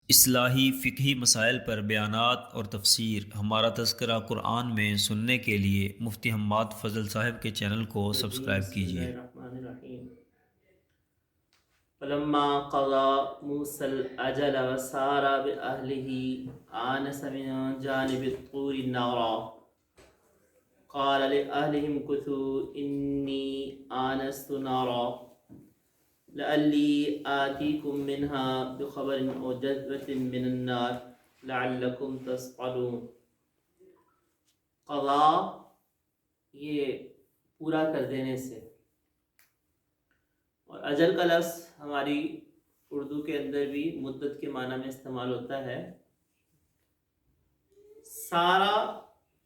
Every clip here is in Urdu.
اصلاحی فقہی مسائل پر بیانات اور تفسیر ہمارا تذکرہ قرآن میں سننے کے لیے مفتی حماد فضل صاحب کے چینل کو الرجیم سبسکرائب بسم اللہ کیجیے۔ الرحمن الرحیم فلما قضى موسى الأجل وسار بأهله آنس من جانب الطور نارا قال لأهلهم كثوا إني آنست نارا لعلي آتيكم منها بخبر أو جذوة من النار لعلكم تصطلون۔ قضا یہ پورا کر دینے سے، اور اجل کا لفظ ہماری اردو کے اندر بھی مدت کے معنی میں استعمال ہوتا ہے۔ سارا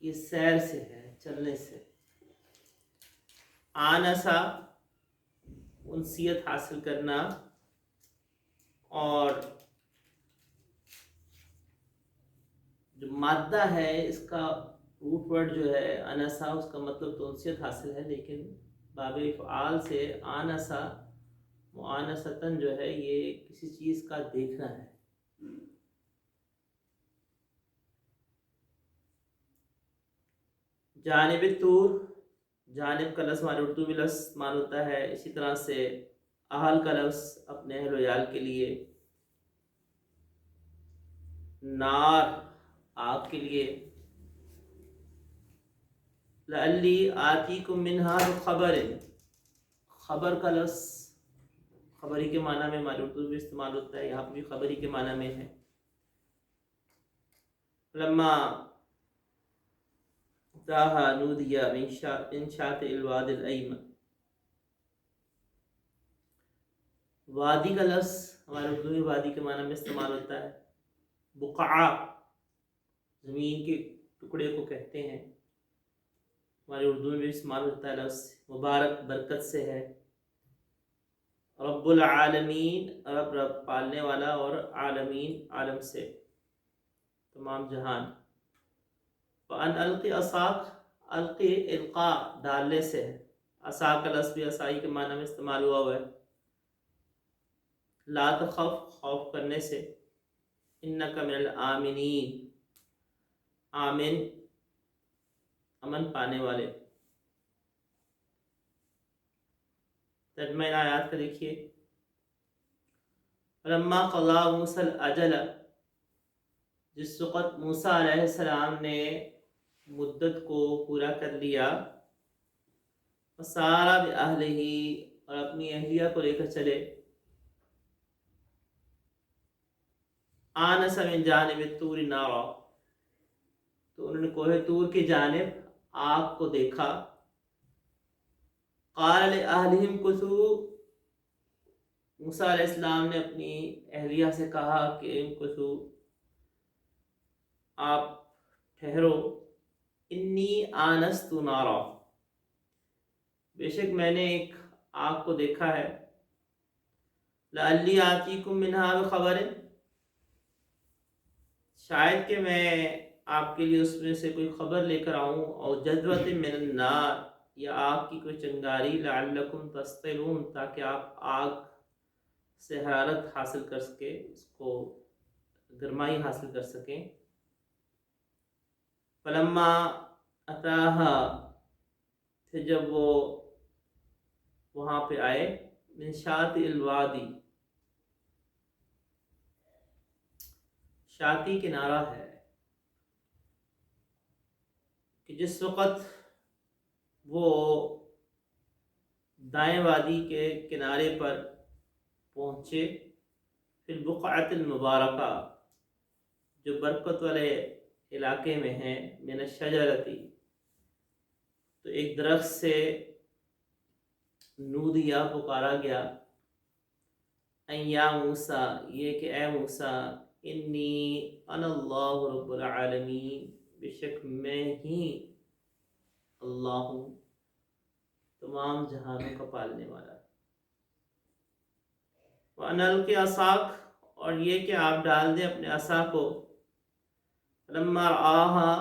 یہ سیر سے ہے، چلنے سے۔ آنسا انسیت حاصل کرنا، اور جو مادہ ہے اس کا روٹ ورڈ جو ہے انسا، اس کا مطلب تو انسیت حاصل ہے، لیکن باب افعال سے آنسا معانستاً جو ہے یہ کسی چیز کا دیکھنا ہے۔ جانب طور، جانب کا لفظ ہمارے اردو میں لفظ استعمال ہوتا ہے، اسی طرح سے اہل کا لفظ اپنے اہل و عیال کے لیے، نار آگ کے لیے۔ لعلی آتیکم منہا بخبر، خبر کا لفظ خبری کے معنی میں ہمارے اردو میں استعمال ہوتا ہے، یہاں پہ بھی خبری کے معنی میں ہے۔ لما تاہا نودیا من شاطئ الوادی الایمن، وادی کا لفظ ہمارے اردو میں وادی کے معنی میں استعمال ہوتا ہے۔ بقعہ زمین کے ٹکڑے کو کہتے ہیں، ہمارے اردو میں بھی استعمال ہوتا ہے لفظ۔ مبارک برکت سے ہے۔ رب العالمین، رب رب پالنے والا، اور عالمین عالم سے، تمام جہان۔ وَأَنْ أَلْقِ عَصَاكَ، القی القاء ڈالنے سے ہے۔ عصا کا لفظ بھی عصائی کے معنی میں استعمال ہوا ہے۔ لا تخف، خوف کرنے سے۔ انک من الآمنین، آمن امن پانے والے۔ ترجمہ آیات کا دیکھیے۔ فلما قضا موسیٰ الاجل، جس وقت موسیٰ علیہ السلام نے مدت کو پورا کر لیا، وسارا بأہلہ، اور اپنی اہلیہ کو لے کر چلے، آنس من جانب الطور نارا، تو انہوں نے کوہ طور کی جانب آگ کو دیکھا۔ قال لأہلہم کثوا، موسیٰ علیہ السلام نے اپنی اہلیہ سے کہا کہ امکثوا، آپ ٹھہرو، انی آنست نارا، بے شک میں نے ایک آگ کو دیکھا ہے۔ لعلی آتیکم منہا بخبر، شاید کہ میں آپ کے لیے اس میں سے کوئی خبر لے کر آؤں، اور جذوۃ من النار، یا آگ کی کوئی چنگاری، لعلکم تصطلون، تاکہ آپ آگ سے حرارت حاصل کر سکیں، اس کو گرمائی حاصل کر سکیں۔ فلما اتاہا، پھر جب وہ وہاں پہ آئے، من شاطئ الوادی، شاطی کنارہ ہے کہ جس وقت وہ دائیں وادی کے کنارے پر پہنچے، فی البقعۃ المبارکہ، جو برکت والے علاقے میں ہیں، من الشجرتی، تو ایک درخت سے نودیا پکارا گیا، ان یا موسیٰ، یہ کہ اے موسیٰ، انی انا اللہ رب العالمین، بے شک میں ہی اللہ ہوں، تمام جہانوں کا پالنے والا۔ وَأَنْ أَلْقِ عَصَاكَ، اور یہ کہ آپ ڈال دیں اپنے عصا کو۔ فلما رآها،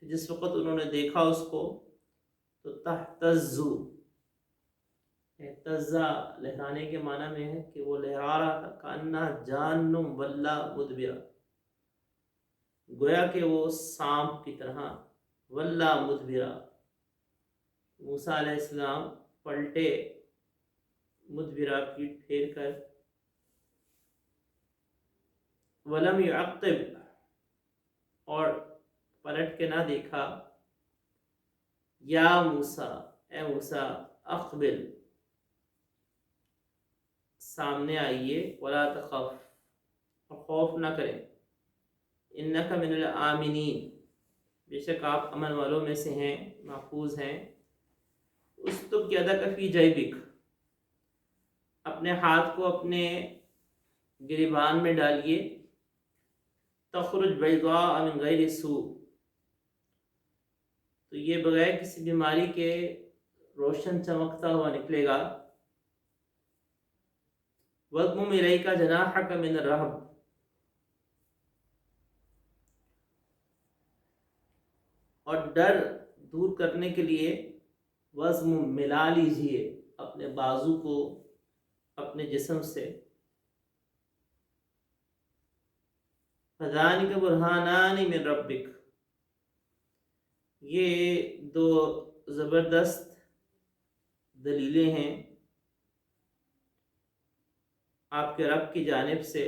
جس وقت انہوں نے دیکھا اس کو، تو تہتز، اہتزا لہرانے کے معنی میں ہے کہ وہ لہرا رہا تھا، کانا جانم ولا مدبرا، گویا کہ وہ سانپ کی طرح، ولا مدبرا، موسیٰ علیہ السلام پلٹے، مدبرا پیٹ پھیر کر، ولم یعقب اور پلٹ کے نہ دیکھا، یا موسیٰ اے موسیٰ اقبل سامنے آئیے، ولا تخف اور خوف نہ کریں، انک من الآمنین بے شک آپ امن والوں میں سے ہیں، محفوظ ہیں، استب یدک فی جیبک اپنے ہاتھ کو اپنے گریبان میں ڈالیے، تخرج بیضاء من غیر سوء تو یہ بغیر کسی بیماری کے روشن چمکتا ہوا نکلے گا، وَاضْمُمْ إِلَيْكَ جَنَاحَكَ مِنَ الرَّهْبِ اور ڈر دور کرنے کے لیے وَاضْمُمْ ملا لیجئے اپنے بازو کو اپنے جسم سے، فَذَلِكَ بُرْهَانَانِ مِنْ رَبِّكَ یہ دو زبردست دلیلیں ہیں آپ کے رب کی جانب سے،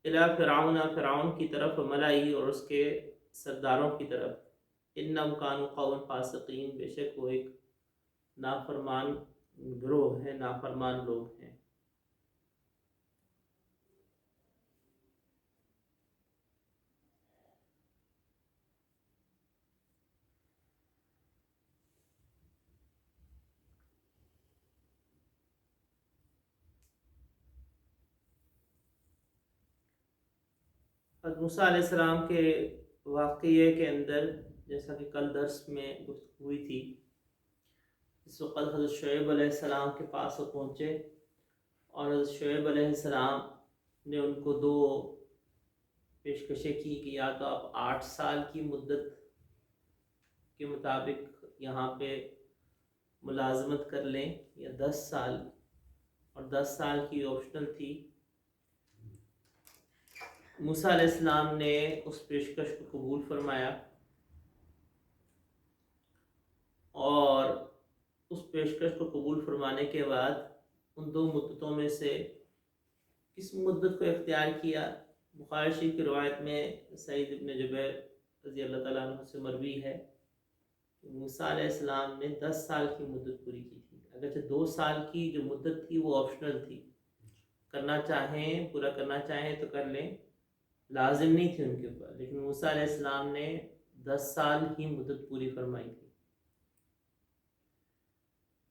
الی فرعون فرعون کی طرف، ملائی اور اس کے سرداروں کی طرف، انہم کانوا قوما فاسقین بے شک وہ ایک نافرمان گروہ ہے، نافرمان لوگ ہیں۔ حضرت موسیٰ علیہ السلام کے واقعے کے اندر جیسا کہ کل درس میں گفتگو ہوئی تھی، اس وقت حضرت شعیب علیہ السلام کے پاس وہ پہنچے اور حضرت شعیب علیہ السلام نے ان کو دو پیشکشیں کی کہ یا تو آپ 8 سال کی مدت کے مطابق یہاں پہ ملازمت کر لیں یا 10 سال، اور 10 سال کی آپشنل تھی۔ موسیٰ علیہ السلام نے اس پیشکش کو قبول فرمایا اور اس پیشکش کو قبول فرمانے کے بعد ان دو مدتوں میں سے کس مدت کو اختیار کیا؟ بخاری شریف کی روایت میں سعید ابن جبیر رضی اللہ تعالیٰ عنہ سے مروی ہے کہ موسیٰ علیہ السلام نے 10 سال کی مدت پوری کی تھی، اگرچہ 2 سال کی جو مدت تھی وہ آپشنل تھی، کرنا چاہیں پورا کرنا چاہیں تو کر لیں، لازم نہیں تھی ان کے اوپر، لیکن موسیٰ علیہ السلام نے 10 سال کی مدت پوری فرمائی تھی۔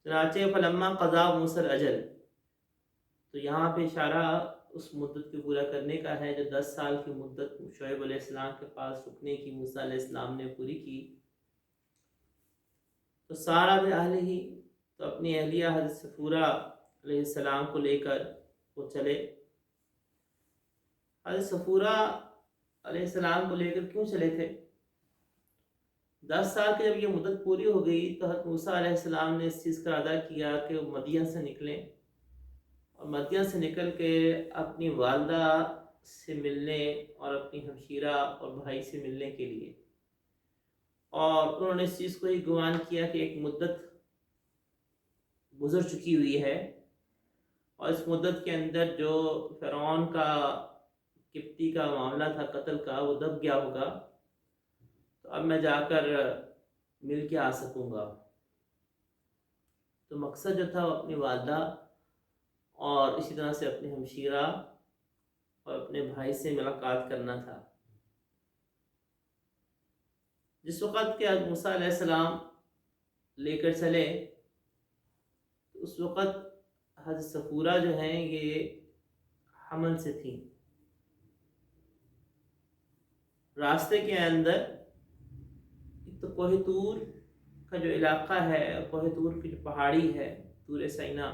چنانچہ فلما قضا موسیٰ الاجل تو یہاں پہ اشارہ اس مدت کو پورا کرنے کا ہے جو 10 سال کی مدت شعیب علیہ السلام کے پاس رکنے کی موسیٰ علیہ السلام نے پوری کی، تو سارا بِأَہْلِهِ ہی تو اپنی اہلیہ حضرت صفورہ علیہ السلام کو لے کر وہ چلے۔ حضرت صفورہ علیہ السلام کو لے کر کیوں چلے تھے؟ 10 سال کی جب یہ مدت پوری ہو گئی تو حضرت موسیٰ علیہ السلام نے اس چیز کا ارادہ کیا کہ وہ مدین سے نکلیں اور مدین سے نکل کے اپنی والدہ سے ملنے اور اپنی ہمشیرہ اور بھائی سے ملنے کے لیے، اور انہوں نے اس چیز کو ہی گمان کیا کہ ایک مدت گزر چکی ہوئی ہے اور اس مدت کے اندر جو فرعون کا قبطی کا معاملہ تھا قتل کا وہ دب گیا ہوگا، تو اب میں جا کر مل کے آ سکوں گا۔ تو مقصد جو تھا وہ اپنی والدہ اور اسی طرح سے اپنے ہمشیرہ اور اپنے بھائی سے ملاقات کرنا تھا۔ جس وقت کہ حضرت موسیٰ علیہ السلام لے کر چلے اس وقت حضرت صفورہ جو ہیں یہ حمل سے تھیں۔ راستے کے اندر ایک تو کوہ طور کا جو علاقہ ہے، کوہ طور کی جو پہاڑی ہے طور سینا،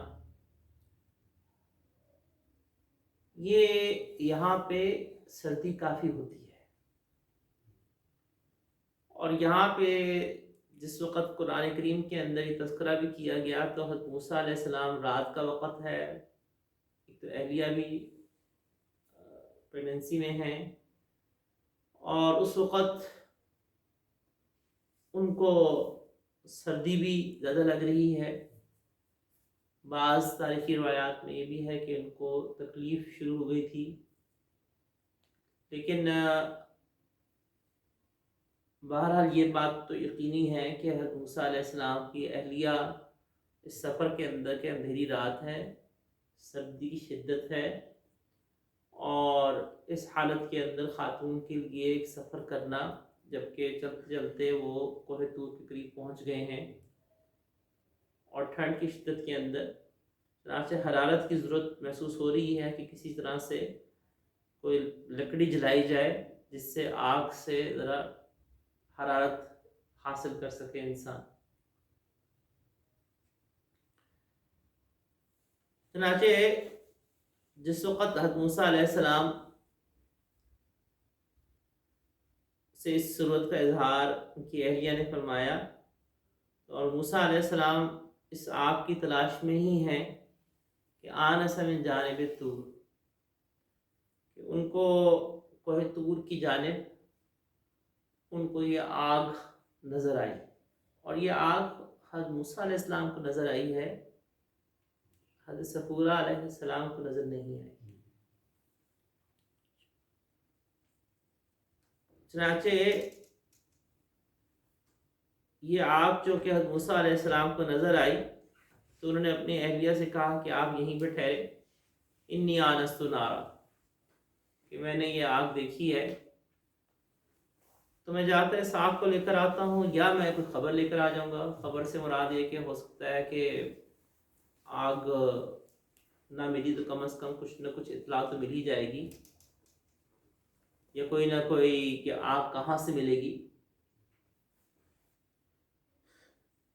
یہ یہاں پہ سردی کافی ہوتی ہے، اور یہاں پہ جس وقت قرآن کریم کے اندر یہ تذکرہ بھی کیا گیا تو حضرت موسیٰ علیہ السلام رات کا وقت ہے، ایک تو اہلیہ بھی پریگننسی میں ہیں، اور اس وقت ان کو سردی بھی زیادہ لگ رہی ہے۔ بعض تاریخی روایات میں یہ بھی ہے کہ ان کو تکلیف شروع ہو گئی تھی، لیکن بہرحال یہ بات تو یقینی ہے کہ حضرت موسیٰ علیہ السلام کی اہلیہ اس سفر کے اندر کہ اندھیری رات ہے، سردی کی شدت ہے، اور اس حالت کے اندر خاتون کے لیے ایک سفر کرنا، جبکہ چلتے چلتے وہ کوہ طور کے قریب پہنچ گئے ہیں اور ٹھنڈ کی شدت کے اندر چنانچہ حرارت کی ضرورت محسوس ہو رہی ہے کہ کسی طرح سے کوئی لکڑی جلائی جائے جس سے آگ سے ذرا حرارت حاصل کر سکے انسان۔ چنانچہ جس وقت حضرت موسیٰ علیہ السلام سے اس ضرورت کا اظہار ان کی اہلیہ نے فرمایا، اور موسیٰ علیہ السلام اس آگ کی تلاش میں ہی ہیں کہ آنس من جانب طور، کہ ان کو کوہ طور کی جانب ان کو یہ آگ نظر آئی، اور یہ آگ حضرت موسیٰ علیہ السلام کو نظر آئی ہے، حضرت صفورہ علیہ السلام کو نظر نہیں آئی۔ چنانچہ یہ آگ جو کہ حضرت موسیٰ علیہ السلام کو نظر آئی تو انہوں نے اپنی اہلیہ سے کہا کہ آپ یہیں پہ ٹھہرے، انی آنست نارا، کہ میں نے یہ آگ دیکھی ہے، تو میں جا کر اس آگ کو لے کر آتا ہوں، یا میں کوئی خبر لے کر آ جاؤں گا۔ خبر سے مراد یہ کہ ہو سکتا ہے کہ آگ نہ ملی تو کم از کم کچھ نہ کچھ اطلاع تو مل ہی جائے گی، یا کوئی نہ کوئی کہ آگ کہاں سے ملے گی،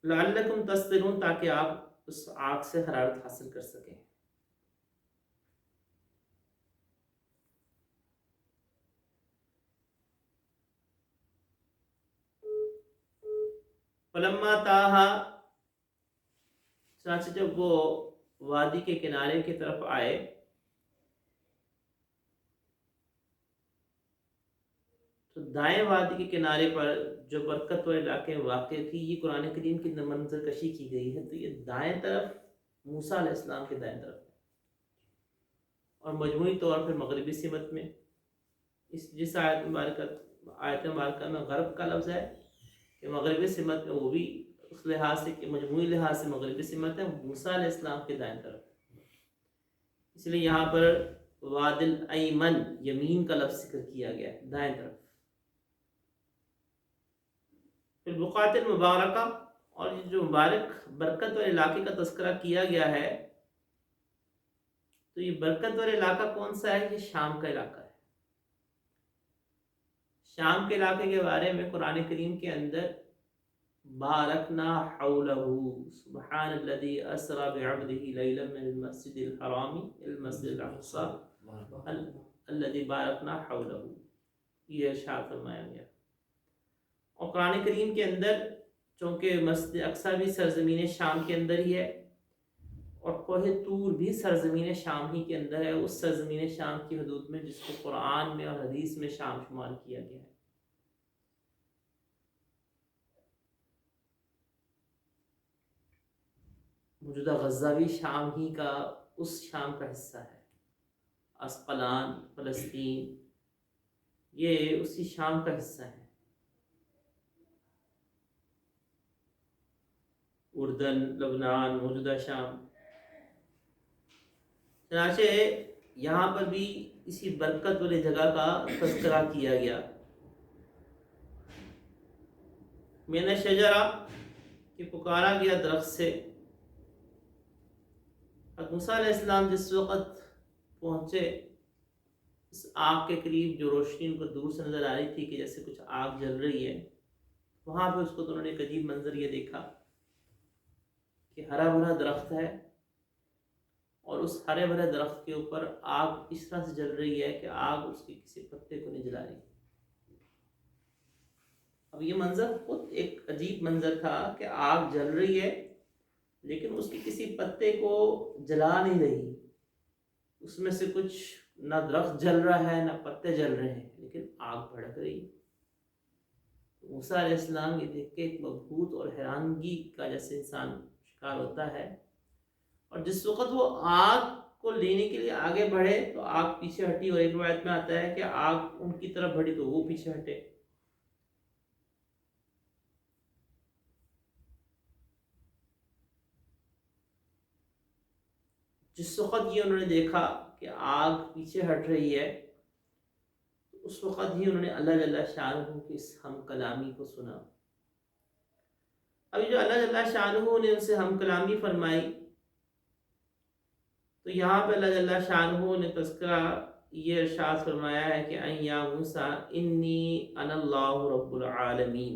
لعلکم تصطلون، تاکہ آپ اس آگ سے حرارت حاصل کر سکیں۔ فلما تاہا، چنانچہ جب وہ وادی کے کنارے کی طرف آئے تو دائیں وادی کے کنارے پر جو برکت والے علاقے میں واقع تھی، یہ قرآن کریم کی منظر کشی کی گئی ہے، تو یہ دائیں طرف موسیٰ علیہ السلام کے دائیں طرف ہے، اور مجموعی طور پر مغربی سمت میں۔ جس آیت مبارکہ میں غرب کا لفظ ہے کہ مغربی سمت میں، وہ بھی اس لحاظ سے کہ مجموعی لحاظ سے مغربی سمت ہے، موسیٰ علیہ السلام کے دائیں طرف، اس لیے یہاں پر واد الایمن، یمین کا لفظ ذکر کیا گیا ہے، دائیں طرف۔ پھر بقعۃ المبارکہ، اور یہ جو مبارک برکت والے علاقے کا تذکرہ کیا گیا ہے، تو یہ برکت والے علاقہ کون سا ہے؟ یہ شام کا علاقہ ہے۔ شام کے علاقے کے بارے میں قرآن کریم کے اندر بارکنا حولہ، سبحان الذی اسری بعبدہ لیلا من المسجد الحرام الى المسجد الاقصی الذی بارکنا حولہ، یہ ارشاد فرمایا گیا۔ اور قرآن کریم کے اندر چونکہ مسجد اقصی بھی سرزمین شام کے اندر ہی ہے، اور کوہ طور بھی سرزمین شام ہی کے اندر ہے، اس سرزمین شام کی حدود میں جس کو قرآن میں اور حدیث میں شام شمار کیا گیا ہے۔ موجودہ غزہ بھی شام ہی کا، اس شام کا حصہ ہے۔ اسقلان، فلسطین، یہ اسی شام کا حصہ ہے۔ اردن، لبنان، موجودہ شام۔ چنانچہ یہاں پر بھی اسی برکت والی جگہ کا تذکرہ کیا گیا۔ من الشجرہ، کہ پکارا گیا درخت سے۔ حضرت موسیٰ علیہ السلام جس وقت پہنچے اس آگ کے قریب، جو روشنی ان کو دور سے نظر آ رہی تھی کہ جیسے کچھ آگ جل رہی ہے، وہاں پہ اس کو تو انہوں نے ایک عجیب منظر یہ دیکھا کہ ہرا بھرا درخت ہے، اور اس ہرے بھرے درخت کے اوپر آگ اس طرح سے جل رہی ہے کہ آگ اس کے کسی پتے کو نہیں جلا رہی، اب یہ منظر خود ایک عجیب منظر تھا کہ آگ جل رہی ہے لیکن اس کے کسی پتے کو جلا نہیں رہی، اس میں سے کچھ نہ درخت جل رہا ہے نہ پتے جل رہے ہیں، لیکن آگ بھڑک رہی ہے۔ موسیٰ علیہ السلام یہ دیکھ کے ایک مبہوت اور حیرانگی کا جیسے انسان شکار ہوتا ہے، اور جس وقت وہ آگ کو لینے کے لیے آگے بڑھے تو آگ پیچھے ہٹی، اور ایک روایت میں آتا ہے کہ آگ ان کی طرف بڑھی تو وہ پیچھے ہٹے۔ جس وقت یہ انہوں نے دیکھا کہ آگ پیچھے ہٹ رہی ہے، اس وقت ہی انہوں نے اللہ جل شانہ کی اس ہم کلامی کو سنا۔ ابھی جو اللہ جل شانہ نے ان سے ہم کلامی فرمائی، تو یہاں پہ اللہ جل شانہ نے تذکرہ یہ ارشاد فرمایا ہے کہ ان یا موسیٰ انی انا اللہ رب العالمین،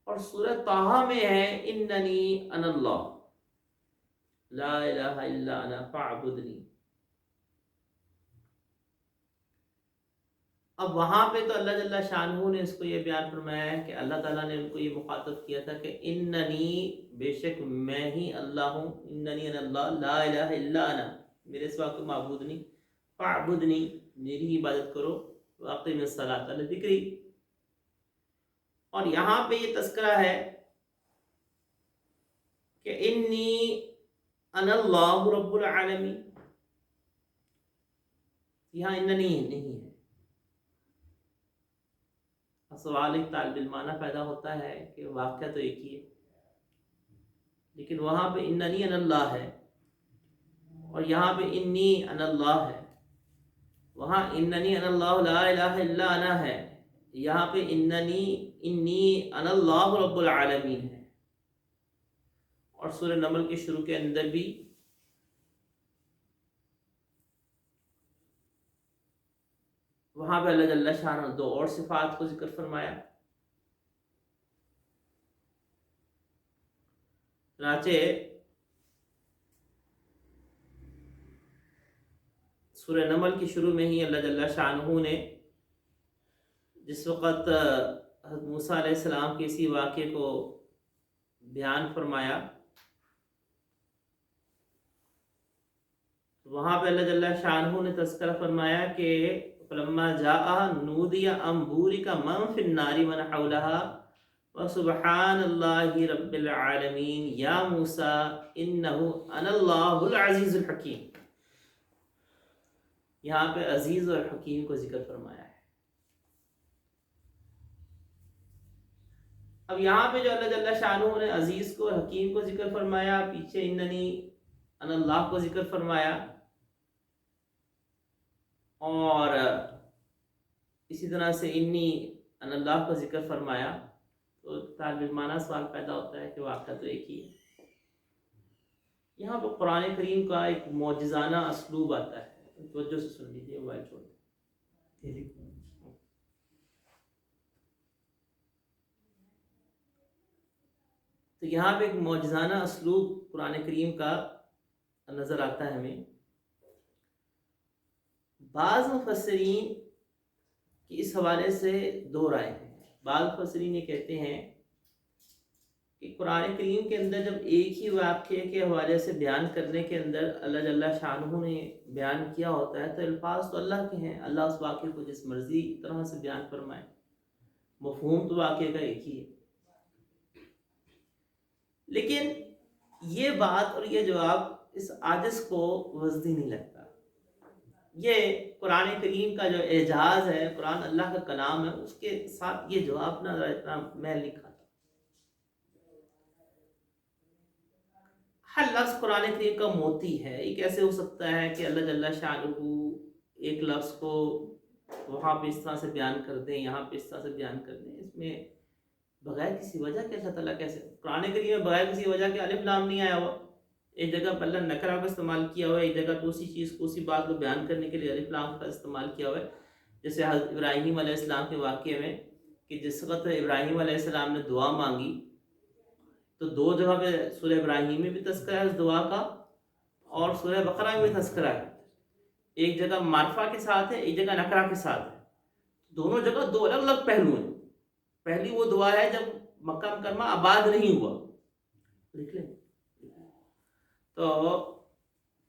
اور سورہ طٰہٰ میں ہے اننی انا اللہ لا الہ الا انا فاعبدنی۔ اب وہاں پہ تو اللہ جل شانہ نے اس کو یہ بیان فرمایا ہے کہ اللہ تعالیٰ نے ان کو یہ مخاطب کیا تھا کہ اننی، بے شک میں ہی اللہ ہوں، اننی انا اللہ لا الہ الا انا، میرے سوا کوئی معبود نہیں، فاعبدنی، میری عبادت کرو، واقیم الصلاۃ علی ذکری۔ اور یہاں پہ یہ تذکرہ ہے کہ انی انا اللہ رب العالمین، یہاں اننی نہیں ہے۔ سوال ایک طالب علمانہ پیدا ہوتا ہے کہ واقعہ تو ایک ہی ہے، لیکن وہاں پہ اننی انا اللہ ہے اور یہاں پہ انی انا اللہ ہے۔ وہاں اننی انا اللہ لا الہ الا انا ہے، یہاں پہ انی انا اللہ رب العالمین ہے۔ اور سورہ نمل کے شروع کے اندر بھی وہاں پہ اللہ جل شانہ دو اور صفات کو ذکر فرمایا۔ چنانچہ سورہ نمل کے شروع میں ہی اللہ جل شانہ نے جس وقت حضرت موسیٰ علیہ السلام کے اسی واقعے کو بیان فرمایا، وہاں پہ اللہ جل شانہ نے تذکرہ فرمایا کہ فلما جاء نودی ان بورک من فی النار من حولها وسبحان اللہ رب العالمین یا موسیٰ انہ انا اللہ العزیز الحکیم۔ یہاں پہ عزیز اور حکیم کو ذکر فرمایا ہے۔ اب یہاں پہ جو اللہ جل شانہ نے عزیز کو اور حکیم کو ذکر فرمایا، پیچھے اننی انا اللہ کو ذکر فرمایا، اور اسی طرح سے انی ان اللہ کا ذکر فرمایا، تو طالب علمانہ سوال پیدا ہوتا ہے کہ واقعہ تو ایک ہی ہے۔ یہاں پہ قرآن کریم کا ایک معجزانہ اسلوب آتا ہے، توجہ سے سن لیجیے، موبائل چھوڑ دیں۔ تو یہاں پہ ایک معجزانہ اسلوب قرآن کریم کا نظر آتا ہے ہمیں۔ بعض مفسرین کی اس حوالے سے دو رائے ہیں۔ بعض مفسرین یہ کہتے ہیں کہ قرآن کریم کے اندر جب ایک ہی واقعے کے حوالے سے بیان کرنے کے اندر اللہ جل شانہ نے بیان کیا ہوتا ہے تو الفاظ تو اللہ کے ہیں، اللہ اس واقعے کو جس مرضی طرح سے بیان فرمائے، مفہوم تو واقعے کا ایک ہی ہے۔ لیکن یہ بات اور یہ جواب اس عاجز کو وزدی نہیں لگتا۔ یہ قرآن کریم کا جو اعجاز ہے، قرآن اللہ کا کلام ہے، اس کے ساتھ یہ جواب نہ اتنا میل نہیں کھاتا۔ ہر لفظ قرآن کریم کا موتی ہے۔ یہ کیسے ہو سکتا ہے کہ اللہ جل شانہ ایک لفظ کو وہاں پہ اس طرح سے بیان کر دیں، یہاں پہ اس طرح سے بیان کر دیں؟ اس میں بغیر کسی وجہ کے اللہ تعالیٰ کیسے، قرآن کریم میں بغیر کسی وجہ کے الف لام نہیں آیا ہوا، ایک جگہ پر اللہ نکرہ کا استعمال کیا ہوا ہے، ایک جگہ تو اسی چیز کو، اسی بات کو بیان کرنے کے لیے الف لام کا استعمال کیا ہوا ہے۔ جیسے حضرت ابراہیم علیہ السلام کے واقعے میں کہ جس وقت ابراہیم علیہ السلام نے دعا مانگی تو دو جگہ پہ سورہ ابراہیم میں بھی تذکرہ ہے اس دعا کا اور سورہ بقرہ میں بھی تذکرہ ہے۔ ایک جگہ معرفہ کے ساتھ ہے، ایک جگہ نکرہ کے ساتھ ہے۔ دونوں جگہ دو الگ الگ پہلو ہیں. پہلی وہ دعا ہے جب مکہ مکرمہ آباد نہیں ہوا، لکھ لیں. تو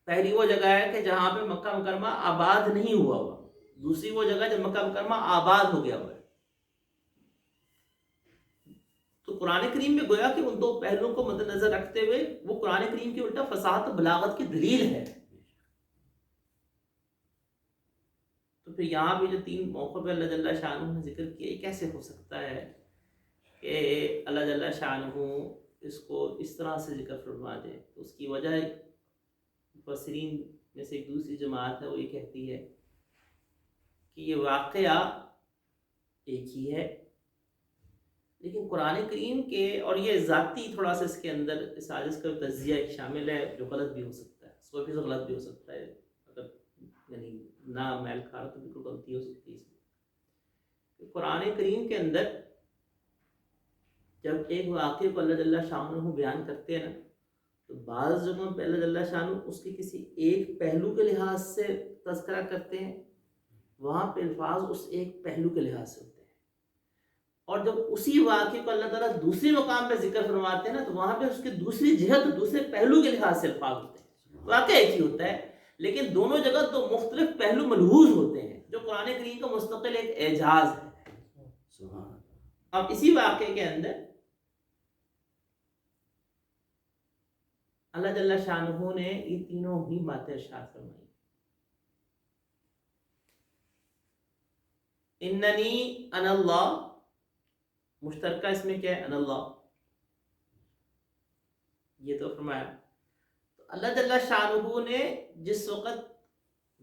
پہلی وہ جگہ ہے کہ جہاں پہ مکہ مکرمہ آباد نہیں ہوا ہوا، دوسری وہ جگہ جب مکہ مکرمہ آباد ہو گیا ہوا ہے. تو قرآن کریم میں گویا کہ ان دو پہلوؤں کو مد نظر رکھتے ہوئے وہ قرآن کریم کی الٹا فصاحت و بلاغت کی دلیل ہے. تو پھر یہاں پہ جو تین موقع پہ اللہ جل شانہ نے ذکر کیا، یہ کیسے ہو سکتا ہے کہ اللہ جل شانہ اس کو اس طرح سے ذکر فرما دے؟ تو اس کی وجہ مفسرین میں سے ایک دوسری جماعت ہے وہ یہ کہتی ہے کہ یہ واقعہ ایک ہی ہے، لیکن قرآن کریم کے، اور یہ ذاتی تھوڑا سا اس کے اندر اس عاجز کا تجزیہ ایک شامل ہے جو غلط بھی ہو سکتا ہے، اس کو بھی غلط بھی ہو سکتا ہے، اگر یعنی نہ میل کھا رہا تو بالکل غلطی ہو سکتی ہے اس میں. قرآن کریم کے اندر جب ایک واقعے کو اللہ جل شانہ بیان کرتے ہیں نا، تو بعض جگہوں پہ اللہ جل شانہ اس کے کسی ایک پہلو کے لحاظ سے تذکرہ کرتے ہیں، وہاں پہ الفاظ اس ایک پہلو کے لحاظ سے ہوتے ہیں. اور جب اسی واقعے کو اللہ تعالیٰ دوسری مقام پہ ذکر فرماتے ہیں نا، تو وہاں پہ اس کی دوسری جہت دوسرے پہلو کے لحاظ سے الفاظ ہوتے ہیں. واقعہ ایک ہی ہوتا ہے لیکن دونوں جگہ دو مختلف پہلو ملحوظ ہوتے ہیں، جو قرآن کریم کا مستقل ایک اعجاز ہے. اب اسی واقعے کے اندر اللہ جل شانہ نے یہ تینوں ہی باتیں ارشاد فرمائی. اننی انا اللہ، مشترکہ اس میں کیا ہے؟ انا اللہ، یہ تو فرمایا. تو اللہ جل شانہ نے جس وقت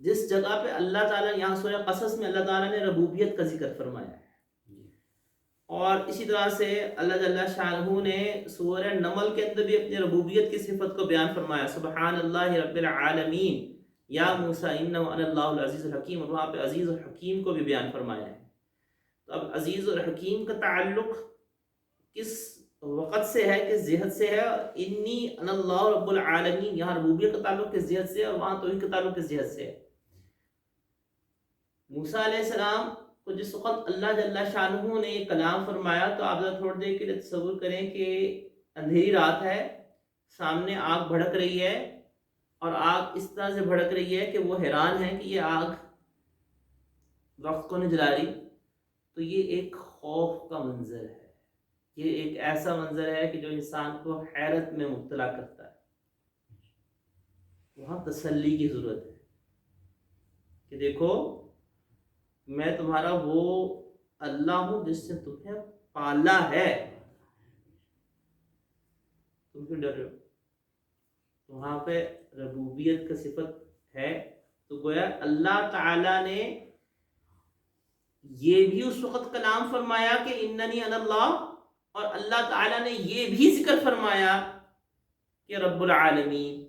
جس جگہ پہ اللہ تعالیٰ، یہاں سورہ قصص میں اللہ تعالیٰ نے ربوبیت کا ذکر فرمایا ہے، اور اسی طرح سے اللہ جل شانہ نے سورہ نمل کے اندر بھی اپنی ربوبیت کی صفت کو بیان فرمایا، سبحان اللہ رب العالمین یا موسیٰ انہ انا اللہ العزیز الحکیم، اور وہاں پہ عزیز اور حکیم کو بھی بیان فرمایا ہے. تو اب عزیز اور حکیم کا تعلق کس وقت سے ہے، کس جہت سے ہے؟ انی انا اللہ رب العالمین، یہاں ربوبیت کا تعلق کس جہت سے ہے اور وہاں توحید کا تعلق کس جہت سے ہے؟ موسیٰ علیہ السلام کو جس وقت اللہ جل شانہ نے یہ کلام فرمایا، تو آپ ذرا تھوڑی دیر کے لیے تصور کریں کہ اندھیری رات ہے، سامنے آگ بھڑک رہی ہے، اور آگ اس طرح سے بھڑک رہی ہے کہ وہ حیران ہے کہ یہ آگ وقت کو نہیں جلا رہی. تو یہ ایک خوف کا منظر ہے، یہ ایک ایسا منظر ہے کہ جو انسان کو حیرت میں مبتلا کرتا ہے. وہاں تسلی کی ضرورت ہے کہ دیکھو میں تمہارا وہ اللہ ہوں جس نے تمہیں پالا ہے، تم کیوں ڈر رہے ہو؟ وہاں پہ ربوبیت کا صفت ہے. تو گویا اللہ تعالی نے یہ بھی اس وقت کلام فرمایا کہ اننی انا اللہ، اور اللہ تعالی نے یہ بھی ذکر فرمایا کہ رب العالمین.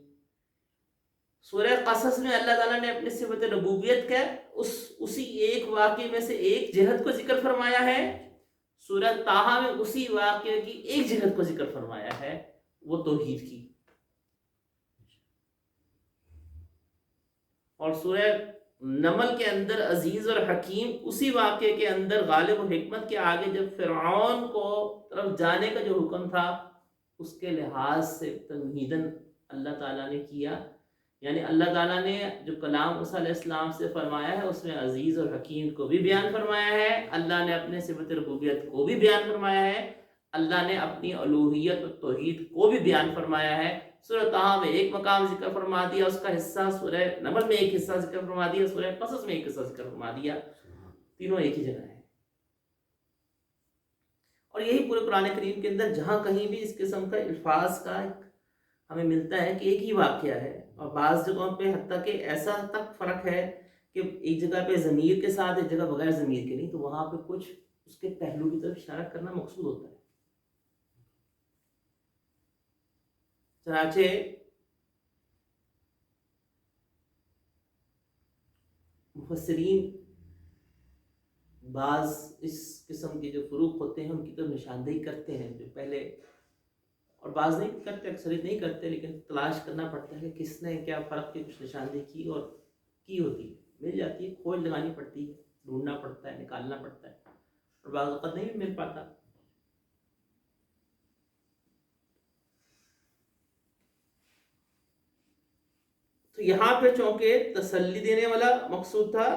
سورہ قصص میں اللہ تعالیٰ نے اپنی صفت ربوبیت کا اسی ایک واقعے میں سے ایک جہت کو ذکر فرمایا ہے، سورہ طٰہٰ میں اسی واقعے کی ایک جہت کو ذکر فرمایا ہے، وہ توحید کی. اور سورہ نمل کے اندر عزیز اور حکیم اسی واقعے کے اندر غالب و حکمت کے آگے جب فرعون کو طرف جانے کا جو حکم تھا اس کے لحاظ سے تمہیداً اللہ تعالیٰ نے کیا. یعنی اللہ تعالیٰ نے جو کلام موسیٰ علیہ السلام سے فرمایا ہے اس میں عزیز اور حکیم کو بھی بیان فرمایا ہے، اللہ نے اپنے صفت ربوبیت کو بھی بیان فرمایا ہے، اللہ نے اپنی الوہیت و توحید کو بھی بیان فرمایا ہے. سورہ طٰہٰ میں ایک مقام ذکر فرما دیا، اس کا حصہ سورہ نمل میں ایک حصہ ذکر فرما دیا، سورہ قصص میں ایک حصہ ذکر فرما دیا، تینوں ایک ہی جگہ ہے. اور یہی پورے قرآن کریم کے اندر جہاں کہیں بھی اس قسم کا الفاظ کا ہمیں ملتا ہے کہ ایک ہی واقعہ ہے، اور بعض جگہوں پہ حتیٰ کہ ایسا تک فرق ہے کہ ایک جگہ پہ ضمیر کے ساتھ ایک جگہ بغیر ضمیر کے نہیں، تو وہاں پہ کچھ اس کے پہلو کی طرف اشارہ کرنا مقصود ہوتا ہے. چنانچہ مفسرین بعض اس قسم کے جو فروق ہوتے ہیں ان کی طرف نشاندہی کرتے ہیں، جو پہلے، اور بعض نہیں کرتے، اکثریت نہیں کرتے، لیکن تلاش کرنا پڑتا ہے کہ کس نے کیا فرق کی کچھ نشاندہی کی اور کی ہوتی ہے، مل جاتی ہے، کھوج لگانی پڑتی ہے. ڈھونڈنا پڑتا ہے، نکالنا پڑتا ہے، اور بعض اوقات نہیں بھی مل پاتا۔ تو یہاں پہ چونکہ تسلی دینے والا مقصود تھا،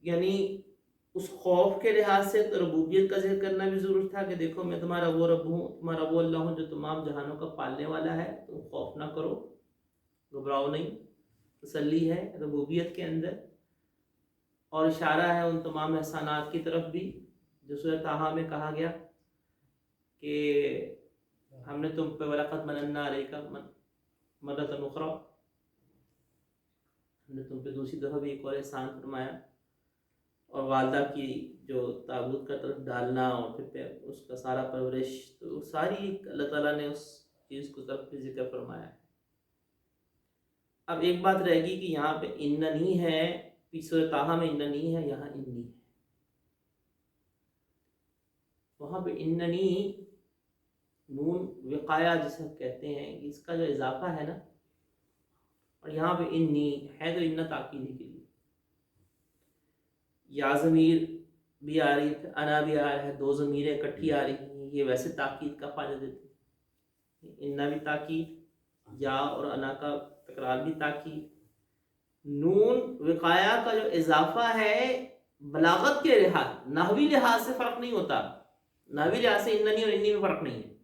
یعنی اس خوف کے لحاظ سے تو ربوبیت کا ذکر کرنا بھی ضرور تھا کہ دیکھو میں تمہارا وہ رب ہوں، تمہارا وہ اللہ ہوں جو تمام جہانوں کا پالنے والا ہے، تم خوف نہ کرو، گھبراؤ نہیں، تسلی ہے ربوبیت کے اندر، اور اشارہ ہے ان تمام احسانات کی طرف بھی جو سورۃ طٰہٰ میں کہا گیا کہ ہم نے تم پہ وَلَقَدْ مَنَنَّا عَلَيْكَ مَرَّةً أُخْرَىٰ، ہم نے تم پہ دوسری دفعہ بھی ایک اور احسان فرمایا، اور والدہ کی جو تابوت کا طرف ڈالنا اور پھر اس کا سارا پرورش، تو ساری اللہ تعالیٰ نے اس چیز کو طرف بھی ذکر فرمایا ہے۔ اب ایک بات رہے گی کہ یہاں پہ اننی ہے، سورۃ طٰہٰ میں اننی ہے، یہاں انی ہے، وہاں پہ اننی نون وقایا جسے کہتے ہیں، اس کا جو اضافہ ہے نا، اور یہاں پہ انی ہے تو ان تاکید کے لیے، یا ضمیر بھی آ رہی ہے، انا بھی آ رہا ہے، دو ضمیریں اکٹھی آ رہی ہیں، یہ ویسے تاکید کا فائدہ دیتی ہیں، انا بھی تاکید، یا اور انا کا تکرار بھی تاکید۔ نون وقایا کا جو اضافہ ہے بلاغت کے لحاظ، نحوی لحاظ سے فرق نہیں ہوتا، نحوی لحاظ سے اننی اور انی میں فرق نہیں ہے،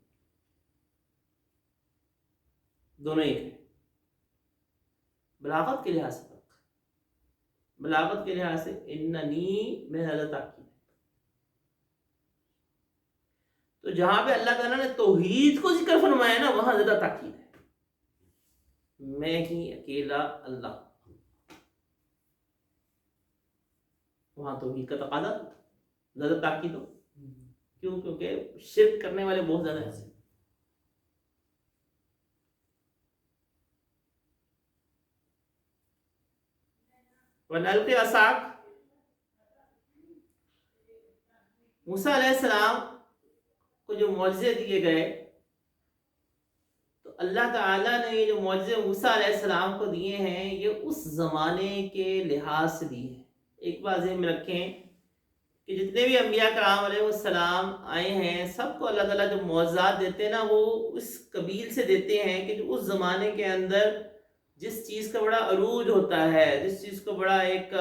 دونوں ایک ہیں۔ بلاغت کے لحاظ سے فرق، بلاغت کے لحاظ سے اننی میں زیادہ تاکید ہے۔ تو جہاں پہ اللہ تعالیٰ نے توحید کو ذکر فرمایا نا، وہاں زیادہ تاکید ہے، میں ہی اکیلا اللہ، وہاں توحید کا تقاضا زیادہ تاکید ہو، کیوں؟ کیونکہ شرک کرنے والے بہت زیادہ ہیں۔ وَنَلْقِ عَصَاكَ، موسیٰ علیہ السلام کو جو معجزے دیے گئے، تو اللہ تعالیٰ نے یہ جو معجزے موسیٰ علیہ السلام کو دیے ہیں، یہ اس زمانے کے لحاظ سے دیے ہیں۔ ایک بات ذہن میں رکھیں کہ جتنے بھی انبیاء کرام علیہ السلام آئے ہیں، سب کو اللہ تعالیٰ جو معجزات دیتے ہیں نا، وہ اس قبیل سے دیتے ہیں کہ جو اس زمانے کے اندر جس چیز کا بڑا عروج ہوتا ہے، جس چیز کو بڑا ایک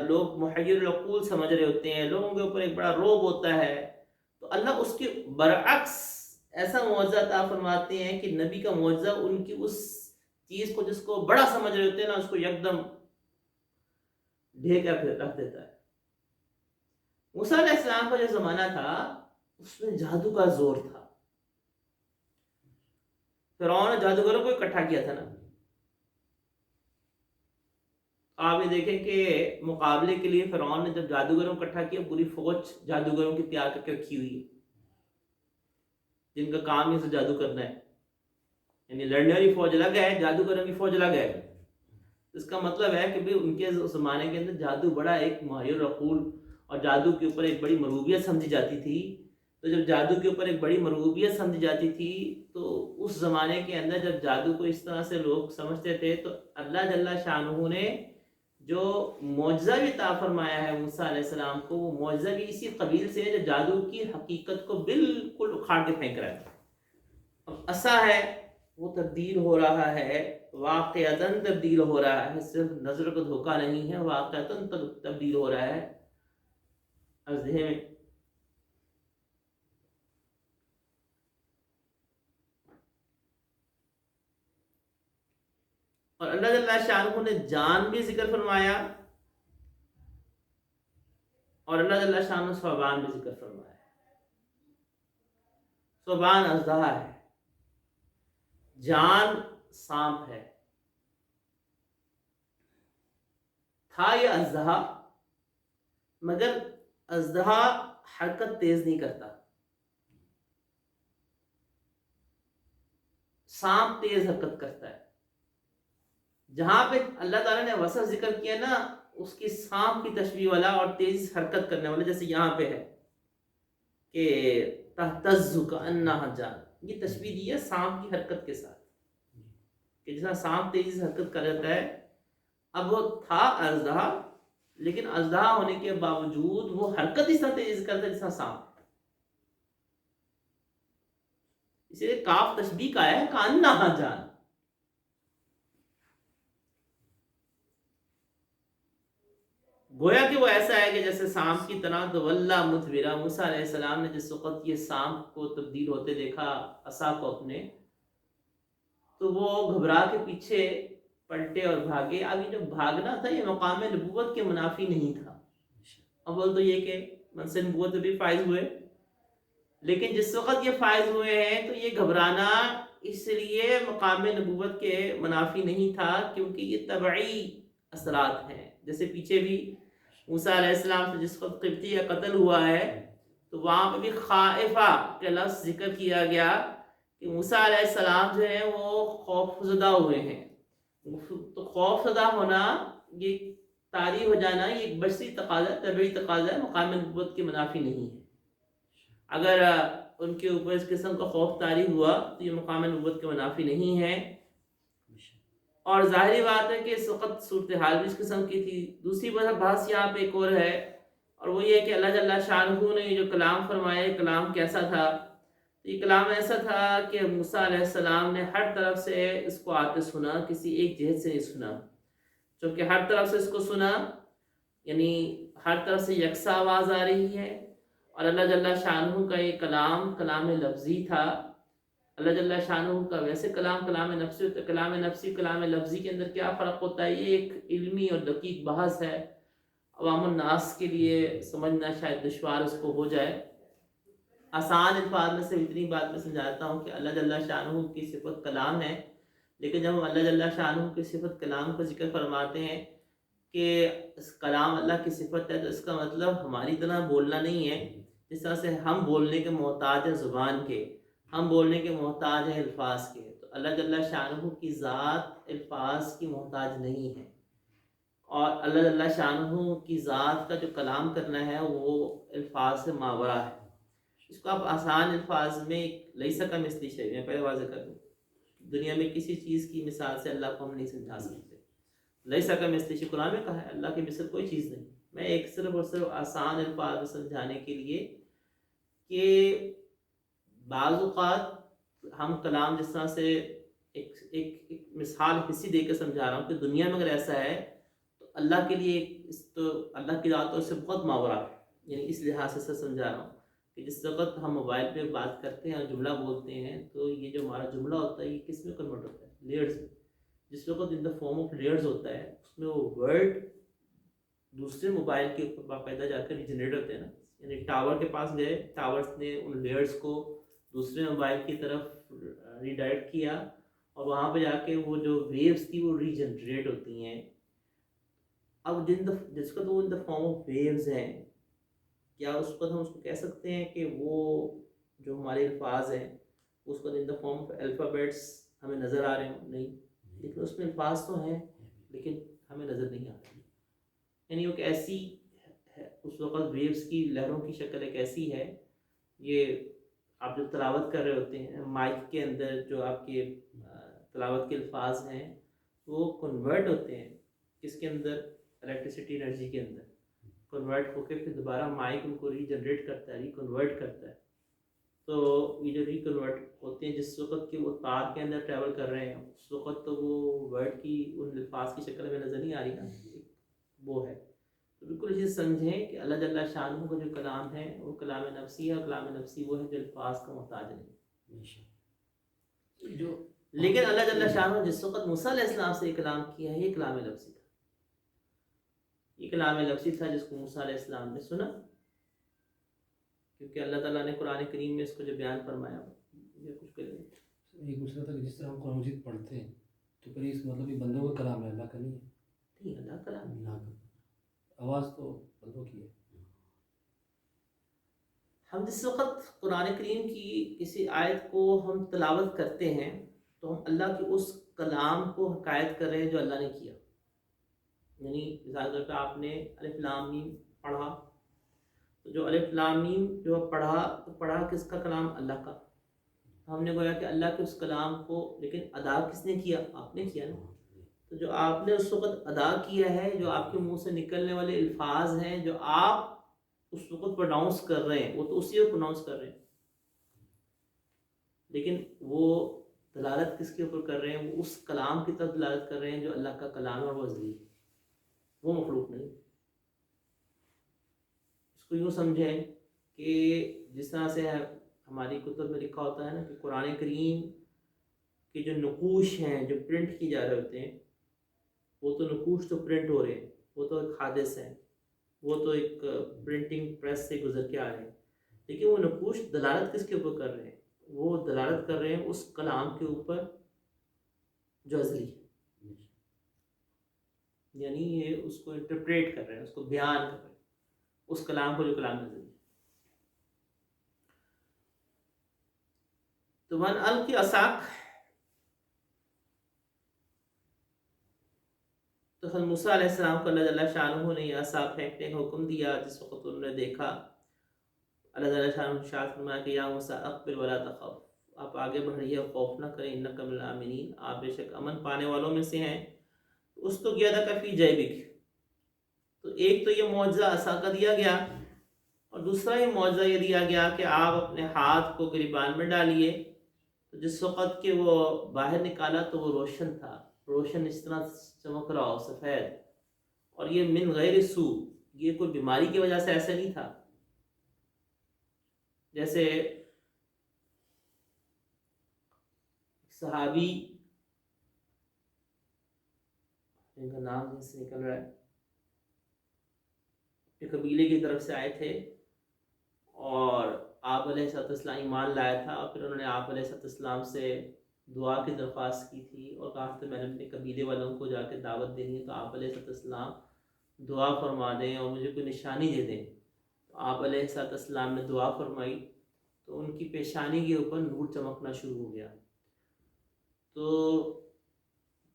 لوگ محیر العقول سمجھ رہے ہوتے ہیں، لوگوں کے اوپر ایک بڑا رعب ہوتا ہے، تو اللہ اس کے برعکس ایسا معجزہ عطا فرماتے ہیں کہ نبی کا معجزہ ان کی اس چیز کو جس کو بڑا سمجھ رہے ہوتے ہیں نا، اس کو یکدم ڈھے کر رکھ دیتا ہے۔ موسیٰ علیہ السلام کا جو زمانہ تھا، اس میں جادو کا زور تھا، فرعون نے جادوگروں کو اکٹھا کیا تھا نا۔ آپ یہ دیکھیں کہ مقابلے کے لیے فرعون نے جب جادوگروں کو اکٹھا کیا، پوری فوج جادوگروں کی تیار کر کے رکھی ہوئی ہے، جن کا کام ہی سے جادو کرنا ہے، یعنی لڑنے والی فوج الگ ہے، جادوگروں کی فوج الگ ہے۔ اس کا مطلب ہے کہ بھی ان کے زمانے کے اندر جادو بڑا ایک ماہر رقول، اور جادو کے اوپر ایک بڑی مرغوبیت سمجھی جاتی تھی۔ تو جب جادو کے اوپر ایک بڑی مرغوبیت سمجھی جاتی تھی، تو اس زمانے کے اندر جب جادو کو اس طرح سے لوگ سمجھتے تھے، تو اللہ جل شانہ نے جو معجزہ بھی عطا فرمایا ہے موسیٰ علیہ السلام کو، وہ معجزہ بھی اسی قبیل سے ہے جو جادو کی حقیقت کو بالکل اکھاڑ کے پھینک رہا ہے۔ اب عصا ہے، وہ تبدیل ہو رہا ہے، واقعتاً تبدیل ہو رہا ہے، صرف نظر کو دھوکہ نہیں ہے، واقعتاً تبدیل ہو رہا ہے۔ اب ذہن میں اور اللہ جل شانہ نے جان بھی ذکر فرمایا، اور اللہ جل شانہ نے ثعبان بھی ذکر فرمایا۔ ثعبان اژدہا ہے، جان سانپ ہے، تھا یہ اژدہا، مگر اژدہا حرکت تیز نہیں کرتا، سانپ تیز حرکت کرتا ہے۔ جہاں پہ اللہ تعالیٰ نے وصف ذکر کیا نا، اس کی سانپ کی تشبیہ والا اور تیز حرکت کرنے والا، جیسے یہاں پہ ہے کہ تہتز کأنہا جان، یہ تشبیہ دی ہے سانپ کی حرکت کے ساتھ، کہ جیسا سانپ تیزی سے حرکت کر رہتا ہے۔ اب وہ تھا اژدہا، لیکن اژدہا ہونے کے باوجود وہ حرکت اس طرح تیز کرتا ہے جیسا سانپ. اسی لیے کاف تشبیہ کا ہے کانہا جان. گویا کہ وہ ایسا ہے کہ جیسے سانپ کی طرح. تو واللہ مدبرا، موسیٰ علیہ السلام نے جس وقت یہ سانپ کو تبدیل ہوتے دیکھا عصا کو اپنے، تو وہ گھبرا کے پیچھے پلٹے اور بھاگے. اب یہ جو بھاگنا تھا یہ مقام نبوت کے منافی نہیں تھا. اول تو یہ کہ منصب نبوت بھی فائز ہوئے، لیکن جس وقت یہ فائز ہوئے ہیں تو یہ گھبرانا اس لیے مقام نبوت کے منافی نہیں تھا، کیونکہ یہ طبعی اثرات ہیں. جیسے پیچھے بھی موسیٰ علیہ السلام سے جس وقت قبطی کا قتل ہوا ہے تو وہاں پہ بھی خائفہ کا لفظ ذکر کیا گیا کہ موسیٰ علیہ السلام جو ہیں وہ خوف زدہ ہوئے ہیں. تو خوف زدہ ہونا، یہ طاری ہو جانا، یہ ایک بشری تقاضا، طبعی تقاضا ہے، مقام نبوت کے منافی نہیں ہے. اگر ان کے اوپر اس قسم کا خوف طاری ہوا تو یہ مقام نبوت کے منافی نہیں ہے. اور ظاہری بات ہے کہ اس وقت صورتحال بھی اس قسم کی تھی. دوسری بحث یہاں پہ ایک اور ہے، اور وہ یہ کہ اللہ جل شانہ نے یہ جو کلام فرمایا، یہ کلام کیسا تھا؟ یہ کلام ایسا تھا کہ موسیٰ علیہ السلام نے ہر طرف سے اس کو آتے سنا، کسی ایک جہت سے نہیں سنا. چونکہ ہر طرف سے اس کو سنا یعنی ہر طرف سے یکساں آواز آ رہی ہے. اور اللہ جل شانہ کا یہ کلام کلام لفظی تھا. اللہ جل شانہ کا ویسے کلام نفسی ہوتا ہے. کلام لفظی کے اندر کیا فرق ہوتا ہے؟ یہ ایک علمی اور دقیق بحث ہے، عوام الناس کے لیے سمجھنا شاید دشوار اس کو ہو جائے. آسان الفاظ میں سے اتنی بات میں سمجھاتا ہوں کہ اللہ جل شانہ کی صفت کلام ہے. لیکن جب ہم اللہ جل شانہ کی صفت کلام کو ذکر فرماتے ہیں کہ اس کلام اللہ کی صفت ہے، تو اس کا مطلب ہماری طرح بولنا نہیں ہے. جس طرح سے ہم بولنے کے محتاج ہیں زبان کے، ہم بولنے کے محتاج ہیں الفاظ کے، تو اللہ جل شانہ کی ذات الفاظ کی محتاج نہیں ہے. اور اللہ جل شانہ کی ذات کا جو کلام کرنا ہے وہ الفاظ سے ماورا ہے. اس کو آپ آسان الفاظ میں لیسا کمثلہ شیء، میں پہلے واضح کر دوں، دنیا میں کسی چیز کی مثال سے اللہ کو ہم نہیں سمجھا سکتے. لیسا کمثلہ شیء قرآن میں کہا ہے، اللہ کی مثل کوئی چیز نہیں. میں ایک صرف اور صرف آسان الفاظ میں سمجھانے کے لیے کہ بعض اوقات ہم کلام جس طرح سے ایک مثال حصی دے کے سمجھا رہا ہوں کہ دنیا میں اگر ایسا ہے تو اللہ کے لیے تو اللہ کی ذات سے بہت ماورا ہے. یعنی اس لحاظ سے سمجھا رہا ہوں کہ جس وقت ہم موبائل پہ بات کرتے ہیں اور جملہ بولتے ہیں تو یہ جو ہمارا جملہ ہوتا ہے یہ کس میں کنورٹ ہوتا ہے؟ لیئرز میں. جس وقت ان دا فارم آف لیئرز ہوتا ہے اس میں وہ ورڈ دوسرے موبائل کے اوپر باقاعدہ جا کر ریجنریٹ ہوتے ہیں نا. یعنی ٹاور کے پاس گئے، ٹاورز نے ان لیئرز کو دوسرے موبائل کی طرف ریڈائریکٹ کیا اور وہاں پہ جا کے وہ جو ویوز تھی وہ ریجنریٹ ہوتی ہیں. اب جس کو تو ان دا فارم آف ویوز ہیں، کیا اس کو ہم اس کو کہہ سکتے ہیں کہ وہ جو ہمارے الفاظ ہیں اس کو ان دا فارم آف الفابیٹس ہمیں نظر آ رہے ہیں؟ نہیں. لیکن اس میں الفاظ تو ہیں لیکن ہمیں نظر نہیں آ رہی. یعنی وہ کہ ایسی اس وقت ویوز کی لہروں کی شکل ایک ایسی ہے. یہ آپ جو تلاوت کر رہے ہوتے ہیں مائک کے اندر جو آپ کے تلاوت کے الفاظ ہیں وہ کنورٹ ہوتے ہیں کس کے اندر؟ الیکٹریسٹی انرجی کے اندر کنورٹ ہو کے پھر دوبارہ مائک ان کو ریجنریٹ کرتا ہے، ریکنورٹ کرتا ہے. تو یہ جو ریکنورٹ ہوتے ہیں جس وقت کہ وہ تار کے اندر ٹریول کر رہے ہیں اس وقت تو وہ ورڈ کی ان الفاظ کی شکل میں نظر نہیں آ رہی نا، وہ ہے. تو بالکل اسی سمجھیں کہ اللہ جل شانہ کا جو کلام ہے وہ کلام نفسی ہے، اور کلام نفسی وہ ہے جو الفاظ کا محتاج نہیں. لیکن اللہ جل شانہ جس وقت موسیٰ علیہ السلام سے یہ کلام کیا ہے یہ کلام لفظی تھا. یہ کلام لفظی تھا جس کو موسیٰ علیہ السلام نے سنا، کیونکہ اللہ تعالیٰ نے قرآن کریم میں اس کو جو بیان فرمایا یہ کچھ کریں. یہ پوچھ رہا تھا کہ جس طرح ہم قرآن مجید پڑھتے ہیں تو پھر اس مطلب یہ بندوں کا کلام ہے، اللہ کا نہیں ہے؟ نہیں، اللہ کلام ہے. اللہ کا آواز تو بندوں کی ہے. ہم جس وقت قرآن کریم کی کسی آیت کو ہم تلاوت کرتے ہیں تو ہم اللہ کے اس کلام کو حکایت کر رہے ہیں جو اللہ نے کیا. یعنی مثال کے طور پہ آپ نے الف لام میم پڑھا، تو جو الف لام میم جو پڑھا تو پڑھا کس کا؟ کلام اللہ کا. ہم نے گویا کہ اللہ کے اس کلام کو، لیکن ادا کس نے کیا؟ آپ نے کیا نا. تو تو جو آپ نے اس وقت ادا کیا ہے، جو آپ کے منہ سے نکلنے والے الفاظ ہیں جو آپ اس وقت پروناؤنس کر رہے ہیں، وہ تو اسی کو پروناؤنس کر رہے ہیں، لیکن وہ دلالت کس کے اوپر کر رہے ہیں؟ وہ اس کلام کی طرف دلالت کر رہے ہیں جو اللہ کا کلام ہے اور وہ ازلی ہے، وہ مخلوق نہیں۔ اس کو یوں سمجھیں کہ جس طرح سے ہماری کتب میں لکھا ہوتا ہے نا کہ قرآن کریم کے جو نقوش ہیں جو پرنٹ کی جا رہے ہوتے ہیں، وہ تو نقوش تو پرنٹ ہو رہے ہیں، وہ تو ایک حادث ہے، وہ تو ایک پرنٹنگ پریس سے گزر کے آ رہے ہیں، لیکن وہ نقوش دلالت کس کے اوپر کر رہے ہیں؟ وہ دلالت کر رہے ہیں اس کلام کے اوپر جو ازلی ہے، یعنی یہ اس کو انٹرپریٹ کر رہے ہیں، اس کو بیان کر رہے ہیں، اس کلام کو جو کلام ازلی ہے۔ تو من القی عصاک، تو حضرت موسیٰ علیہ السلام کو اللہ جل شانہ نے یہ عصا پھینکنے کا حکم دیا۔ جس وقت انہوں نے دیکھا، اللہ جل شانہ نے ارشاد فرمایا کہ یا موسیٰ اقبل ولا تخف، آپ آگے بڑھیے، خوف نہ کریں، انک من الآمنین، آپ بے شک امن پانے والوں میں سے ہیں۔ اس تو گیادہ کا فی جیبک، تو ایک تو یہ معجزہ عصا کا دیا گیا، اور دوسرا یہ معجزہ یہ دیا گیا کہ آپ اپنے ہاتھ کو گریبان میں ڈالیے۔ تو جس وقت کہ وہ باہر نکالا تو وہ روشن تھا، روشن اس طرح چمک رہا ہو، سفید، اور یہ من غیر سو، یہ کوئی بیماری کی وجہ سے ایسا نہیں تھا۔ جیسے صحابی جن کا نام جن سے نکل رہا ہے، اپنے قبیلے کی طرف سے آئے تھے اور آپ علیہ السلام ایمان لایا تھا، اور پھر انہوں نے آپ علیہ السلام سے دعا کی درخواست کی تھی اور کہا کہ میں نے اپنے قبیلے والوں کو جا کے دعوت دینی ہے، تو آپ علیہ السلام دعا فرما دیں اور مجھے کوئی نشانی دے دیں۔ تو آپ علیہ السلام نے دعا فرمائی تو ان کی پیشانی کے اوپر نور چمکنا شروع ہو گیا۔ تو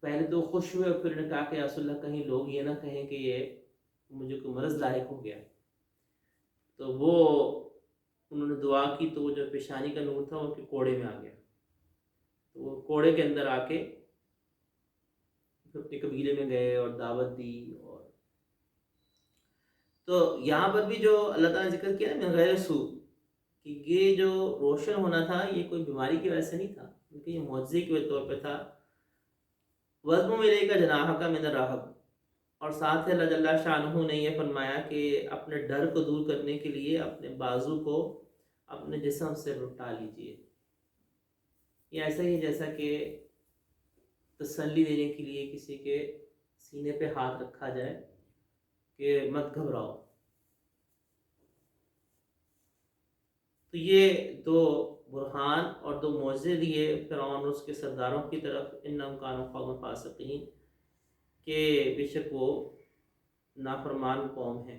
پہلے تو خوش ہوئے، اور پھر نے کہا کہ یا رسول اللہ کہیں لوگ یہ نہ کہیں کہ یہ مجھے کوئی مرض لاحق ہو گیا۔ تو وہ انہوں نے دعا کی تو وہ جو پیشانی کا نور تھا وہ ان کے کوڑے میں آ گیا، تو وہ کوڑے کے اندر آ کے پھر اپنے قبیلے میں گئے اور دعوت دی۔ اور تو یہاں پر بھی جو اللہ تعالیٰ نے ذکر کیا نا غیر سو، کہ یہ جو روشن ہونا تھا یہ کوئی بیماری کی وجہ سے نہیں تھا، کیونکہ یہ معجزے کے طور پہ تھا۔ وَضْمُمْ إِلَيْكَ جَنَاحَكَ مِنَ الرَّهْبِ، اور ساتھ ہی اللہ جل شانہ نے یہ فرمایا کہ اپنے ڈر کو دور کرنے کے لیے اپنے بازو کو اپنے جسم سے لٹا لیجئے۔ یہ ایسا ہی جیسا کہ تسلی دینے کے لیے کسی کے سینے پہ ہاتھ رکھا جائے کہ مت گھبراؤ۔ تو یہ دو برہان اور دو معجزے دیے فرعون اور اس کے سرداروں کی طرف، انہم کانوا قوما فاسقین، کہ بے شک وہ نافرمان قوم ہے۔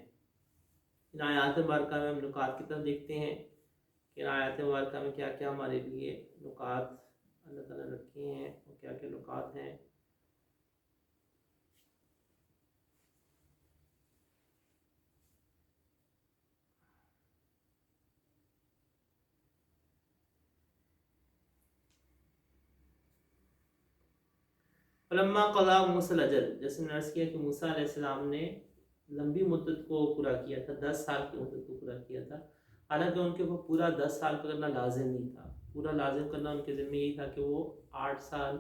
ان آیات مبارکہ میں ہم نکات کی طرف دیکھتے ہیں کہ ان آیات مبارکہ میں کیا کیا ہمارے لیے نکات اللہ تعالیٰ نے رکھے ہیں اور کیا کیا نکات ہیں۔ فلما قضا موسیٰ الاجل، جیسے میں نے عرض کیا کہ موسیٰ علیہ السلام نے لمبی مدت کو پورا کیا تھا، 10 سال کی مدت کو پورا کیا تھا، حالانکہ ان کے اوپر پورا 10 سال کا کرنا لازم نہیں تھا۔ پورا لازم کرنا ان کے ذمہ یہی تھا کہ وہ 8 سال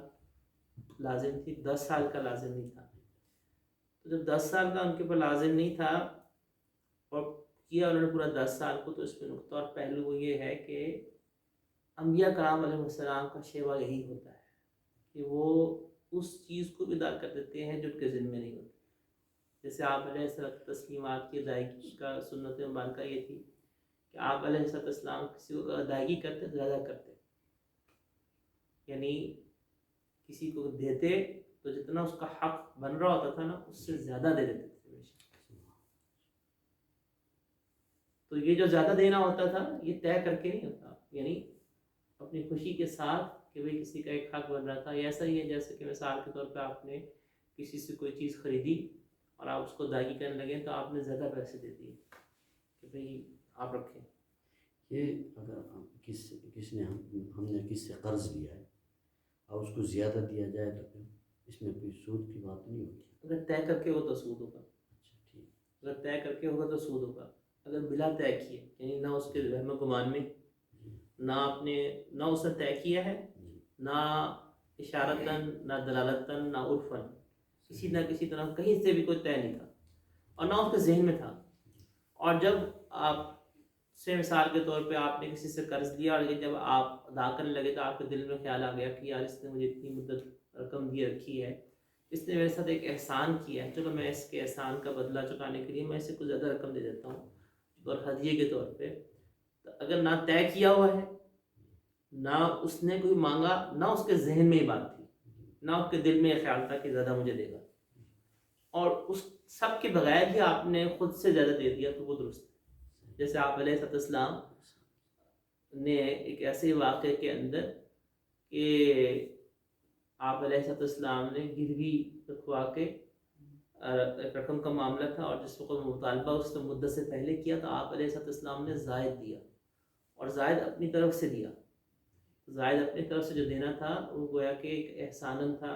لازم تھی، 10 سال کا لازم نہیں تھا۔ تو جب 10 سال کا ان کے اوپر لازم نہیں تھا اور کیا انہوں نے پورا 10 سال کو، تو اس میں نقطہ اور پہلو یہ ہے کہ انبیاء کرام علیہ السلام کا شیوا یہی ہوتا ہے کہ وہ اس چیز کو ادا کر دیتے ہیں جو ان کے ذمہ نہیں ہوتی۔ جیسے آپ علیہ تسلیمات کی ادائیگی کا سنت مبارکہ یہ تھی کہ آپ علیہ السلام کسی کو ادائیگی کرتے زیادہ کرتے، یعنی کسی کو دیتے تو جتنا اس کا حق بن رہا ہوتا تھا نا اس سے زیادہ دے دیتے تھے۔ تو یہ جو زیادہ دینا ہوتا تھا یہ طے کر کے نہیں ہوتا، یعنی اپنی خوشی کے ساتھ کہ بھئی کسی کا ایک حق بن رہا تھا۔ ایسا ہی ہے جیسے کہ مثال کے طور پہ آپ نے کسی سے کوئی چیز خریدی اور آپ اس کو ادائیگی کرنے لگے تو آپ نے زیادہ پیسے دے دیے کہ بھئی آپ رکھیں۔ یہ اگر کس نے ہم نے کس سے قرض لیا ہے اور اس کو زیادہ دیا جائے تو پھر اس میں کوئی سود کی بات نہیں ہوتی؟ اگر طے کر کے ہو تو سود ہوگا، اچھا ٹھیک. اگر طے کر کے ہوگا تو سود ہوگا. اگر بلا طے کیے یعنی نہ اس کے وہم و گمان میں، جی نہ اس نے طے کیا ہے، جی نہ اشارتاً نہ دلالتاً نہ عرفاً، کسی نہ کسی طرح کہیں سے بھی کوئی طے نہیں تھا اور نہ اس کے ذہن میں تھا. اور جب آپ سے مثال کے طور پہ آپ نے کسی سے قرض لیا اور جب آپ ادا کرنے لگے تو آپ کے دل میں خیال آ گیا کہ یار اس نے مجھے اتنی مدت رقم دی رکھی ہے، اس نے میرے ساتھ ایک احسان کیا ہے، چلو میں اس کے احسان کا بدلہ چکانے کے لیے میں اسے کچھ زیادہ رقم دے دیتا ہوں اور ہدیے کے طور پہ. تو اگر نہ طے کیا ہوا ہے، نہ اس نے کوئی مانگا، نہ اس کے ذہن میں یہ بات تھی، نہ اس کے دل میں یہ خیال تھا کہ زیادہ مجھے دے گا، اور اس سب کے بغیر ہی آپ نے خود سے زیادہ دے دیا، تو وہ درست ہے. جیسے آپ علیہ السلام نے ایک ایسے واقعے کے اندر کہ آپ علیہ السلام نے گروی رکھوا کے رقم کا معاملہ تھا، اور جس وقت مطالبہ اس نے مدت سے پہلے کیا تو آپ علیہ السلام نے زائد دیا، اور زائد اپنی طرف سے دیا. زائد اپنی طرف سے جو دینا تھا وہ گویا کہ ایک احسانن تھا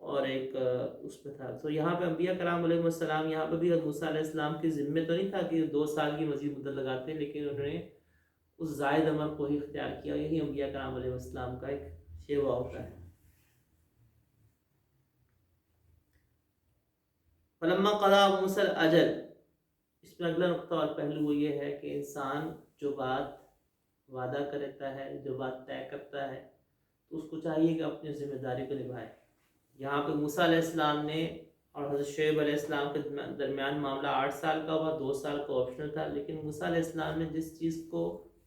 اور ایک اس پہ تھا. تو یہاں پہ انبیاء کرام علیہ السلام، یہاں پہ بھی موسیٰ علیہ السلام کی ذمہ تو نہیں تھا کہ 2 سال کی مزید مدت لگاتے ہیں، لیکن انہوں نے اس زائد عمر کو ہی اختیار کیا. یہی انبیاء کرام علیہ السلام کا ایک شیوا ہوتا ہے. فلما قضا موسیٰ الاجل، اس میں اگلا نقطہ اور پہلو وہ یہ ہے کہ انسان جو بات وعدہ کرتا ہے، جو بات طے کرتا ہے، تو اس کو چاہیے کہ اپنی ذمہ داری کو نبھائے. یہاں پہ موسیٰ علیہ السلام نے اور حضرت شعیب علیہ السلام کے درمیان معاملہ 8 سال کا ہوا، 2 سال کا آپشنل تھا. لیکن موسیٰ علیہ السلام نے جس چیز کو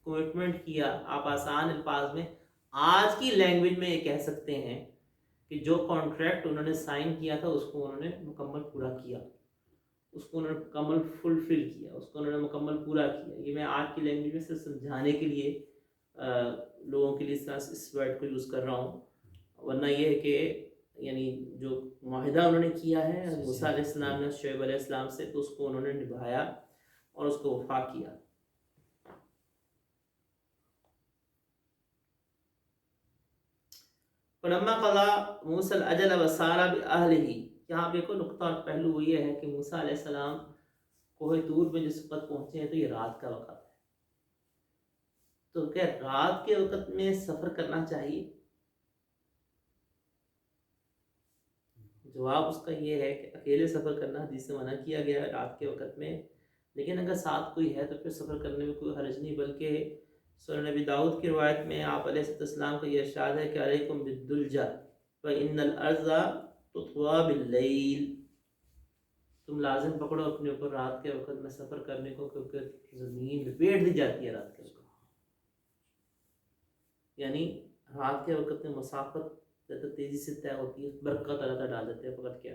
کمٹمنٹ کیا، آپ آسان الفاظ میں آج کی لینگویج میں یہ کہہ سکتے ہیں کہ جو کانٹریکٹ انہوں نے سائن کیا تھا اس کو انہوں نے مکمل پورا کیا، اس کو انہوں نے مکمل فلفل کیا، اس کو انہوں نے مکمل پورا کیا. یہ میں آج کی لینگویج میں صرف سمجھانے کے لیے لوگوں کے لیے اس ورڈ کو یوز کر رہا ہوں، ورنہ یہ ہے کہ یعنی جو معاہدہ انہوں نے کیا ہے موسیٰ علیہ السلام نے شعیب علیہ السلام سے، تو اس کو انہوں نے نبھایا اور اس کو وفا کیا. فلما قضا موسیٰ الاجل وسار بأہلہ، یہاں پہ کوئی نقطہ اور پہلو وہ یہ ہے کہ موسیٰ علیہ السلام کوہ طور میں جس وقت پہنچے ہیں تو یہ رات کا وقت ہے. تو کیا رات کے وقت میں سفر کرنا چاہیے؟ جواب اس کا یہ ہے کہ اکیلے سفر کرنا حدیث سے منع کیا گیا ہے رات کے وقت میں، لیکن اگر ساتھ کوئی ہے تو پھر سفر کرنے میں کوئی حرج نہیں. بلکہ سنن نبی داؤد کی روایت میں آپ علیہ السلام کا یہ ارشاد ہے کہ علیکم بالدلجہ فإن الارض تطوی باللیل، تم لازم پکڑو اپنے اوپر رات کے وقت میں سفر کرنے کو، کیونکہ زمین لپیٹ دی جاتی ہے رات کے وقت. یعنی رات کے وقت میں مسافت زیادہ تیزی سے طے ہوتی ہے، برکت اللہ تعالیٰ ڈال دیتے ہیں پکڑ کے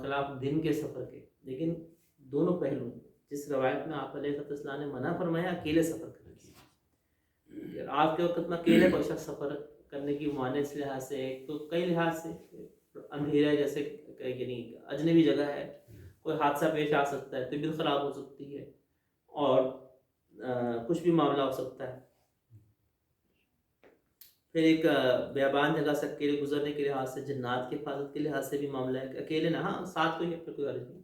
خلاف دن کے سفر کے. لیکن دونوں پہلو، جس روایت میں آپ علیہ السلام نے منع فرمایا اکیلے سفر کرنے کی، رات کے وقت میں اکیلے کوئی شخص سفر کرنے کی معنی اس لحاظ سے ایک تو کئی لحاظ سے اندھیرا ہے، جیسے یعنی اجنبی جگہ ہے، کوئی حادثہ پیش آ سکتا ہے، طبیعت خراب ہو سکتی ہے اور کچھ بھی معاملہ ہو سکتا ہے. پھر ایک بیابان جگہ سے اکیلے گزرنے کے لحاظ سے، جنات کی حفاظت کے لحاظ سے بھی معاملہ ہے کہ اکیلے نہ، ہاں ساتھ کوئی ہے پھر کوئی غرض نہیں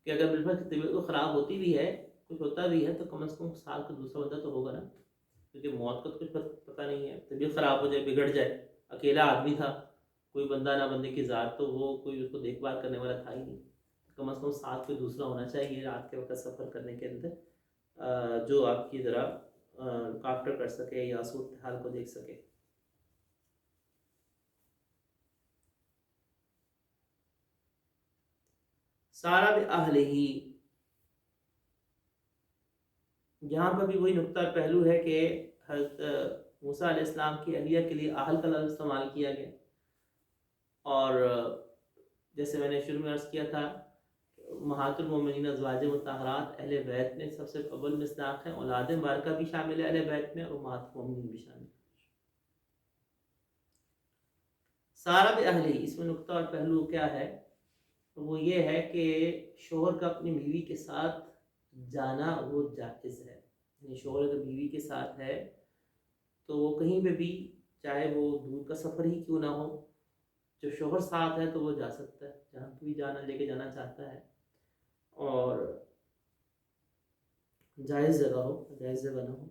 کہ اگر بالکل طبیعت کو خراب ہوتی بھی ہے، کچھ ہوتا بھی ہے، تو کم از کم ساتھ کا دوسرا بندہ تو ہوگا نا، کیونکہ موت کا تو کچھ پتہ نہیں ہے. طبیعت خراب ہو جائے، بگڑ جائے، اکیلا آدمی تھا، کوئی بندہ نہ بندے کی ذات، تو وہ کوئی اس کو دیکھ بھال کرنے والا تھا ہی نہیں. کم از کم ساتھ کوئی دوسرا ہونا چاہیے رات کے وقت سفر کرنے کے اندر، جو آپ کی ذرا کافٹر کر سکے یا صورتحال کو دیکھ سکے. سارا بأہلہ، یہاں پر بھی وہی نقطہ پہلو ہے کہ حضرت موسیٰ علیہ السلام کی اہلیہ کے لیے اہل کا لفظ استعمال کیا گیا. اور جیسے میں نے شروع میں عرض کیا تھا، امہات المومنین ازواج مطہرات اہل بیت میں سب سے اول مصداق ہیں، اولاد مبارکہ بھی شامل ہے اہل بیت میں، اور امہات المومنین بھی شامل ہے. سارا بأہلہ، اس میں نقطہ اور پہلو کیا ہے؟ وہ یہ ہے کہ شوہر کا اپنی بیوی کے ساتھ جانا وہ جائز ہے. یعنی شوہر اگر بیوی کے ساتھ ہے تو وہ کہیں پہ بھی، چاہے وہ دور کا سفر ہی کیوں نہ ہو، جو شوہر ساتھ ہے تو وہ جا سکتا ہے جہاں بھی جانا لے کے جانا چاہتا ہے، اور جائز جگہ ہو، جائز جگہ نہ ہو۔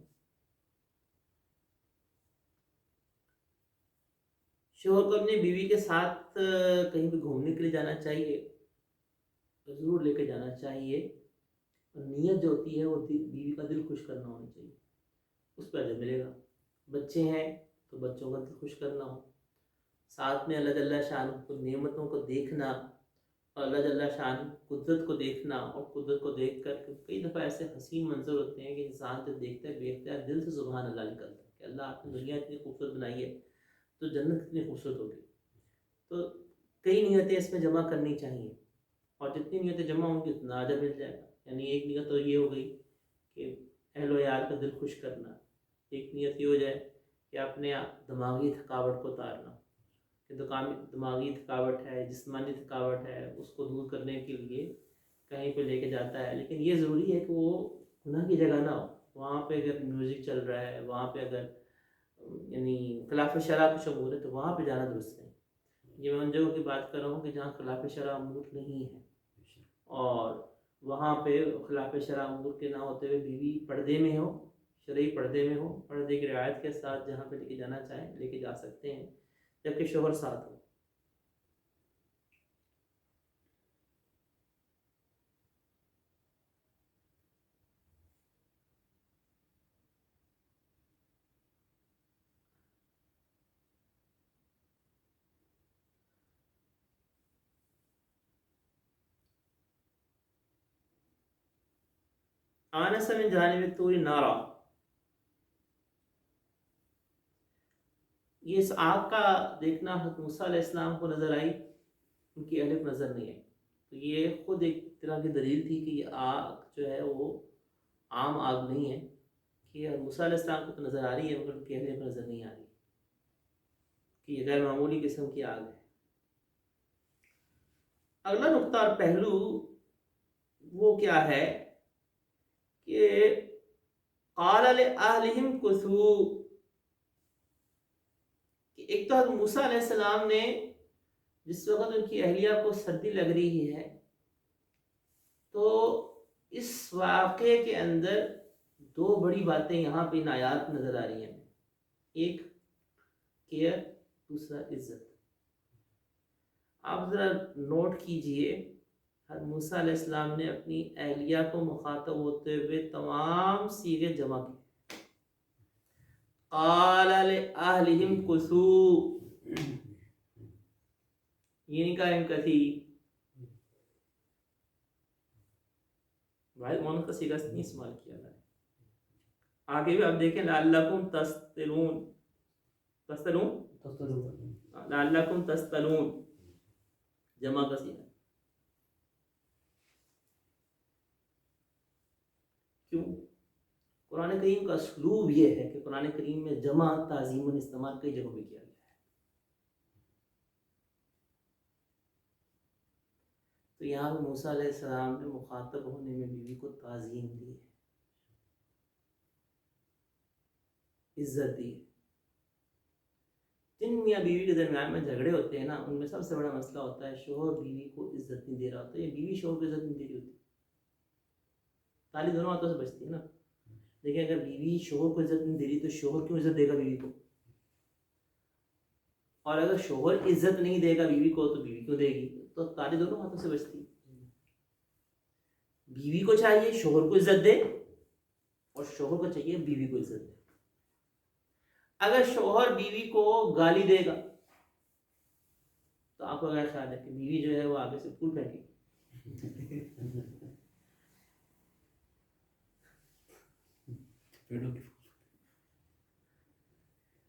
شوہر کو اپنی بیوی کے ساتھ کہیں پہ گھومنے کے لیے جانا چاہیے، ضرور لے کے جانا چاہیے، اور نیت جو ہوتی ہے وہ بیوی کا دل خوش کرنا ہونا چاہیے، اس پہ اجر ملے گا۔ بچے ہیں تو بچوں کا دل خوش کرنا ہو، ساتھ میں اللہ جل شان کو نعمتوں کو دیکھنا، اور اللہ جل شان قدرت کو دیکھنا، اور قدرت کو دیکھ کر کئی دفعہ ایسے حسین منظر ہوتے ہیں کہ انسان جب دیکھتا ہے دیکھتا ہے دل سے سبحان اللہ نکلتا ہے کہ اللہ آپ نے دنیا اتنی خوبصورت بنائی ہے تو جنت کتنی خوبصورت ہوگی۔ تو کئی نیتیں اس میں جمع کرنی چاہیے، اور جتنی نیتیں جمع ہوں گی اتنا اجر مل جائے گا۔ یعنی ایک نیت تو یہ ہو گئی کہ اہل و عیال کا دل خوش کرنا، ایک نیت یہ ہو جائے کہ اپنے دماغی تھکاوٹ کو اتارنا، کہ دماغی تھکاوٹ ہے، جسمانی تھکاوٹ ہے، اس کو دور کرنے کے لیے کہیں پہ لے کے جاتا ہے، لیکن یہ ضروری ہے کہ وہ گناہ کی جگہ نہ ہو۔ وہاں پہ اگر میوزک چل رہا ہے، وہاں پہ اگر یعنی خلاف شرع کچھ امور ہے تو وہاں پہ جانا درست نہیں۔ یہ میں ان جگہوں کی بات کر رہا ہوں کہ جہاں خلاف شرع امور نہیں ہے، اور وہاں پہ خلاف شرع امور کے نہ ہوتے ہوئے بیوی پردے میں ہو، شرعی پردے میں ہو، پردے کی رعایت کے ساتھ جہاں پہ لے کے جانا چاہیں لے کے جا سکتے ہیں، جبکہ شوہر ساتھ ہو۔ آنس من جانب طور نارا، یہ اس آگ کا دیکھنا حضرت موسیٰ علیہ السلام کو نظر آئی، ان کی اہل کو نظر نہیں آئی، تو یہ خود ایک طرح کی دلیل تھی کہ یہ آگ جو ہے وہ عام آگ نہیں ہے، کہ حضرت موسیٰ علیہ السلام کو تو نظر آ رہی ہے مگر ان کی اہل کو نظر نہیں آ رہی، کہ یہ غیر معمولی قسم کی آگ ہے۔ اگلا نقطہ اور پہلو وہ کیا ہے کہ قال لأہلہم کثوا، کہ ایک تو حضرت موسیٰ علیہ السلام نے جس وقت ان کی اہلیہ کو سردی لگ رہی ہے تو اس واقعے کے اندر دو بڑی باتیں یہاں پہ ان آیات نظر آ رہی ہیں، ایک کیئر، دوسرا عزت۔ آپ ذرا نوٹ کیجئے، حضرت موسیٰ علیہ السلام نے اپنی اہلیہ کو مخاطب ہوتے ہوئے تمام صیغے جمع کی، قال لأہلہم کثوا، یہ نہیں کہا ان کثی، واحد مؤنث کا صیغہ نہیں استعمال کیا ہے۔ آگے بھی آپ دیکھیں لعلکم تستلون، لعلکم تستلون جمع کا صیغہ، کیوں؟ قرآن کریم کا اسلوب یہ ہے کہ قرآن کریم میں جمع تعظیماً استعمال کئی جگہوں پہ کیا گیا ہے، تو یہاں پہ موسیٰ علیہ السلام نے مخاطب ہونے میں بیوی کو تعظیم دی ہے، عزت دی ہے۔ جن میاں بیوی کے درمیان میں جھگڑے ہوتے ہیں نا، ان میں سب سے بڑا مسئلہ ہوتا ہے شوہر بیوی کو عزت نہیں دے رہا ہوتا ہے، یا بیوی شوہر کو عزت نہیں دے رہی ہوتی، تالی دونوں ہاتھوں سے بچتی ہے نا۔ دیکھیں اگر بیوی شوہر کو عزت نہیں دے رہی تو شوہر کیوں عزت دے گا بیوی کو، اور اگر شوہر عزت نہیں دے گا بیوی کو تو بیوی کیوں دے گی، تو تالی دونوں ہاتھوں سے بچتی ہے۔ بیوی کو چاہیے شوہر کو عزت دے، اور شوہر کو چاہیے بیوی کو عزت دے۔ اگر شوہر بیوی کو گالی دے گا تو آپ کا کیا خیال ہے کہ بیوی جو ہے وہ آگے سے پھول پھینکے گی؟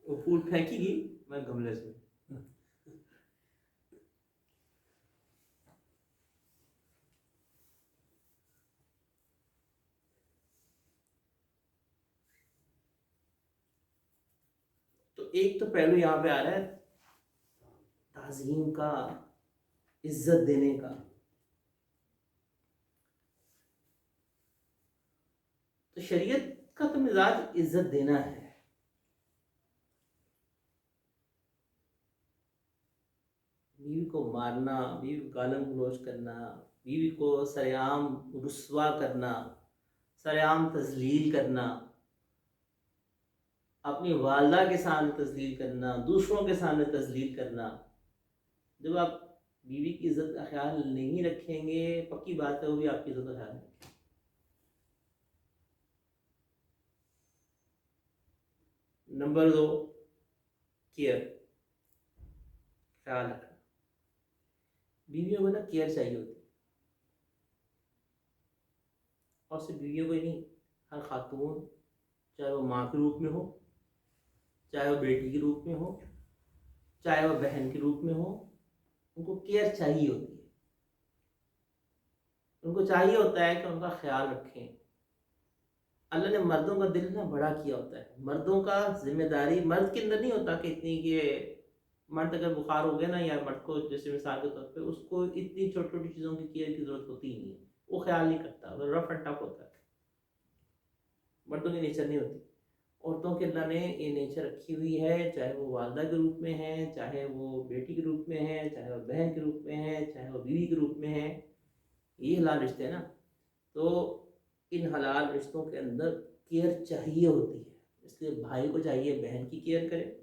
وہ پھول پھینکی گی میں گملے سے۔ تو ایک تو پہلو یہاں پہ آ رہا ہے تعظیم کا، عزت دینے کا۔ تو شریعت کا تو مزاج عزت دینا ہے، بیوی کو مارنا، بیوی کو گالم گلوچ کرنا، بیوی کو سرعام رسوا کرنا، سرعام تذلیل کرنا، اپنی والدہ کے سامنے تذلیل کرنا، دوسروں کے سامنے تذلیل کرنا، جب آپ بیوی کی عزت کا خیال نہیں رکھیں گے پکی بات ہے وہ بھی آپ کی عزت کا خیال نہیں. نمبر 2 کیئر، خیال رکھنا. بیویوں کو نا کیئر چاہیے ہوتی ہے، اور صرف بیویوں کو ہی نہیں، ہر خاتون چاہے وہ ماں کے روپ میں ہو، چاہے وہ بیٹی کے روپ میں ہو، چاہے وہ بہن کے روپ میں ہو، ان کو کیئر چاہیے ہوتی ہے. ان کو چاہیے ہوتا ہے کہ ان کا خیال رکھیں. اللہ نے مردوں کا دل نا بڑا کیا ہوتا ہے. مردوں کا ذمہ داری مرد کے اندر نہیں ہوتا کہ اتنی کہ مرد اگر بخار ہو گیا نا، یا مرد کو جیسے مثال کے طور پہ اس کو اتنی چھوٹی چھوٹی چیزوں کی کیئر کی ضرورت ہوتی ہی نہیں ہے، وہ خیال نہیں کرتا، وہ رف اینڈ ٹف ہوتا ہے. مردوں کی نیچر نہیں ہوتی. عورتوں کے اللہ نے یہ نیچر رکھی ہوئی ہے، چاہے وہ والدہ کے روپ میں ہے، چاہے وہ بیٹی کے روپ میں ہے، چاہے وہ بہن کے روپ میں ہے، چاہے وہ بیوی کے روپ میں ہے. یہ حلال رشتے ہیں نا، تو ان حلال رشتوں کے اندر کیئر چاہیے ہوتی ہے. اس لیے بھائی کو چاہیے بہن کی کیئر کرے،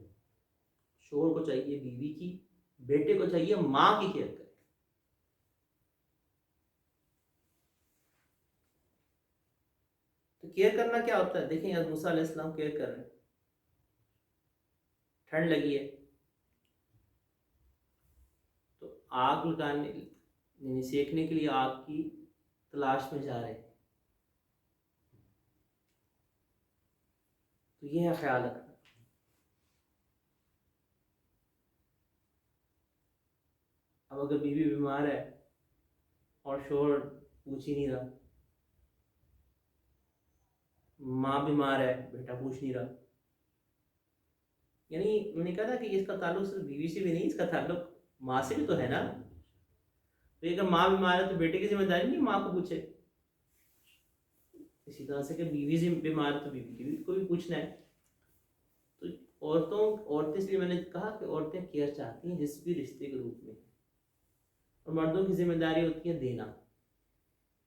شوہر کو چاہیے بیوی کی، بیٹے کو چاہیے ماں کی کیئر کرے. تو کیئر کرنا کیا ہوتا ہے؟ دیکھیں حضرت موسیٰ علیہ السلام کیئر کر رہے ہیں. ٹھنڈ لگی ہے تو آگ لگانے یعنی سیکنے کے لیے آگ کی تلاش میں جا رہے ہیں. تو یہ ہے خیال رکھنا. اب اگر بیوی بیمار ہے اور شوہر پوچھ ہی نہیں رہا، ماں بیمار ہے بیٹا پوچھ نہیں رہا، یعنی میں نے کہا تھا کہ اس کا تعلق صرف بیوی سے بھی نہیں، اس کا تعلق ماں سے بھی تو ہے نا. تو اگر ماں بیمار ہے تو بیٹے کی ذمہ داری نہیں ماں کو پوچھے. اسی طرح سے کہ بیوی سے بیمار ہے تو بیوی کی کو بھی پوچھنا ہے. تو عورتیں اس لیے میں نے کہا کہ عورتیں کیئر چاہتی ہیں جس بھی رشتے کے روپ میں، اور مردوں کی ذمہ داری ہوتی ہے دینا.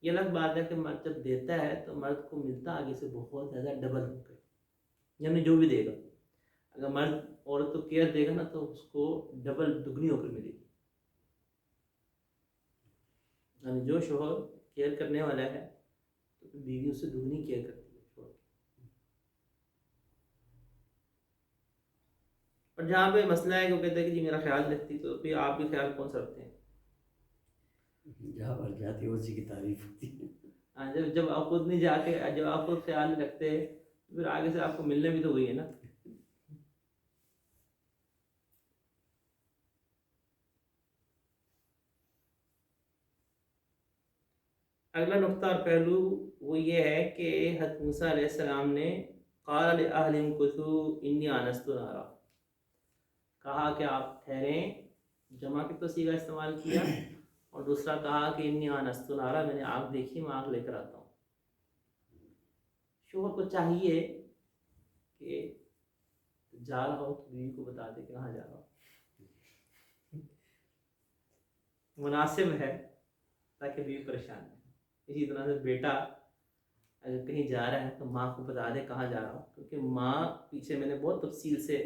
یہ الگ بات ہے کہ مرد جب دیتا ہے تو مرد کو ملتا آگے سے بہت زیادہ ڈبل ہو گئے، یعنی جو بھی دے گا، اگر مرد عورت کو کیئر دے گا نا تو اس کو ڈبل دگنی ہو کر ملے گی. یعنی جو شوہر کیئر کرنے والا ہے تو بیوی اس سے دگنی کیئر کرتی ہے شوہر کی. اور جہاں پہ مسئلہ ہے کہ وہ کہتے ہیں کہ جی میرا خیال رکھتی، تو پھر آپ بھی خیال کون سا رکھتے ہیں؟ جہاں پر جاتی ہے اسی کی تعریف ہوتی ہے. ہاں، جب آپ خود نہیں جا کے، جب آپ خود خیال نہیں رکھتے تو پھر آگے سے آپ کو ملنے بھی تو وہی ہے نا. اگلا نقطہ اور پہلو وہ یہ ہے کہ حضرت موسیٰ علیہ السلام نے قال لأہلہم کثوا انی آنست نارا، کہا کہ آپ ٹھہریں، جمع کی تو صیغہ استعمال کیا، اور دوسرا کہا کہ انی آنست نارا، میں نے آگ دیکھی، میں آگ لے کر آتا ہوں. شوہر کو چاہیے کہ جا رہا ہو تو بیوی کو بتا دے کہ کہاں جا رہا ہو، مناسب ہے تاکہ بیوی پریشان ہے. اسی طرح سے بیٹا اگر کہیں جا رہا ہے تو ماں کو بتا دے کہاں جا رہا ہو، کیونکہ ماں، پیچھے میں نے بہت تفصیل سے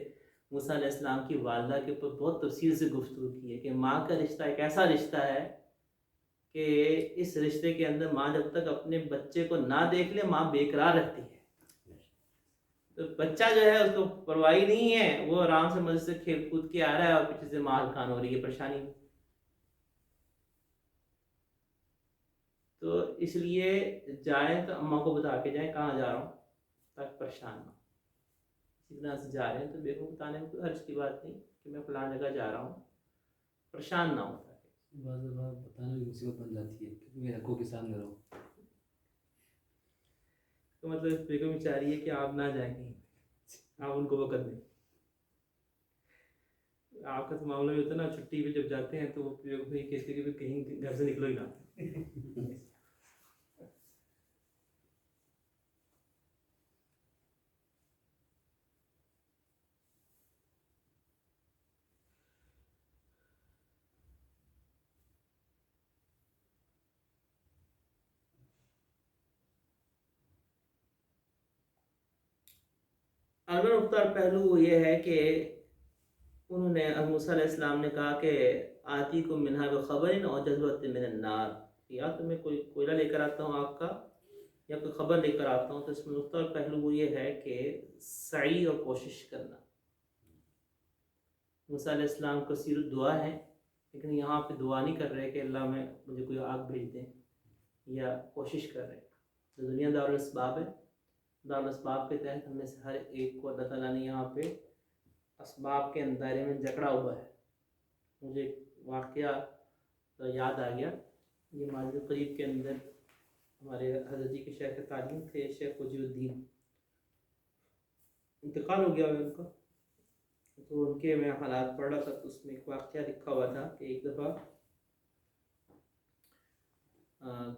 موسیٰ علیہ السلام کی والدہ کے اوپر بہت تفصیل سے گفتگو کی ہے کہ ماں کا رشتہ ایک ایسا رشتہ ہے کہ اس رشتے کے اندر ماں جب تک اپنے بچے کو نہ دیکھ لے ماں بے قرار رہتی ہے. تو بچہ جو ہے اس کو پرواہی نہیں ہے، وہ آرام سے مزے سے کھیل کود کے آ رہا ہے اور پیچھے سے ماں کھان ہو رہی ہے پریشانی میں. تو اس لیے جائیں تو اماں کو بتا کے جائیں کہاں جا رہا ہوں تاکہ پریشان نہ ہو. اسی طرح سے جا رہے ہیں تو بیگم کو بتانے میں کوئی حرج کی بات نہیں کہ میں فلاں جگہ جا رہا ہوں، پریشان نہ ہو. بعض بار بتانا بھی مصیبت بن جاتی ہے کہ میرے حقوں کے سامنے رہو. تو مطلب بیگم چاہ رہی ہے کہ آپ نہ جائیں کہیں، آپ ان کو وقت دیں. آپ کا تو معاملہ بھی ہوتا ہے نا، چھٹی پہ جب جاتے ہیں تو وہ بیگم یہ کہتے ہیں کہ کہیں گھر سے نکلو ہی نہ. اگر نقطہ پہلو وہ یہ ہے کہ انہوں نے موسیٰ علیہ السلام نے کہا کہ آتی کو منہا بخبر اور جذبت من النار، یا تو میں کوئی کوئلہ لے کر آتا ہوں آگ کا یا کوئی خبر لے کر آتا ہوں، تو اس میں نقطہ پہلو وہ یہ ہے کہ سعی اور کوشش کرنا۔ موسیٰ علیہ السلام کثیر دعا ہے، لیکن یہاں پہ دعا نہیں کر رہے کہ اللہ میں مجھے کوئی آگ بھیج دیں، یا کوشش کر رہے ہیں۔ تو دنیا دارالاسباب ہے، دارالاسباب کے تحت ہم میں سے ہر ایک کو اللہ تعالیٰ نے یہاں پہ اسباب کے دائرے میں جکڑا ہوا ہے۔ مجھے ایک واقعہ یاد آ گیا، یہ مسجد قریب کے اندر ہمارے حضرت جی کے شیخ تعلیم تھے، شیخ وجیہ الدین، انتقال ہو گیا ان کا، تو ان کے میں حالات پڑھ رہا تھا، تو اس میں ایک واقعہ لکھا ہوا تھا کہ ایک دفعہ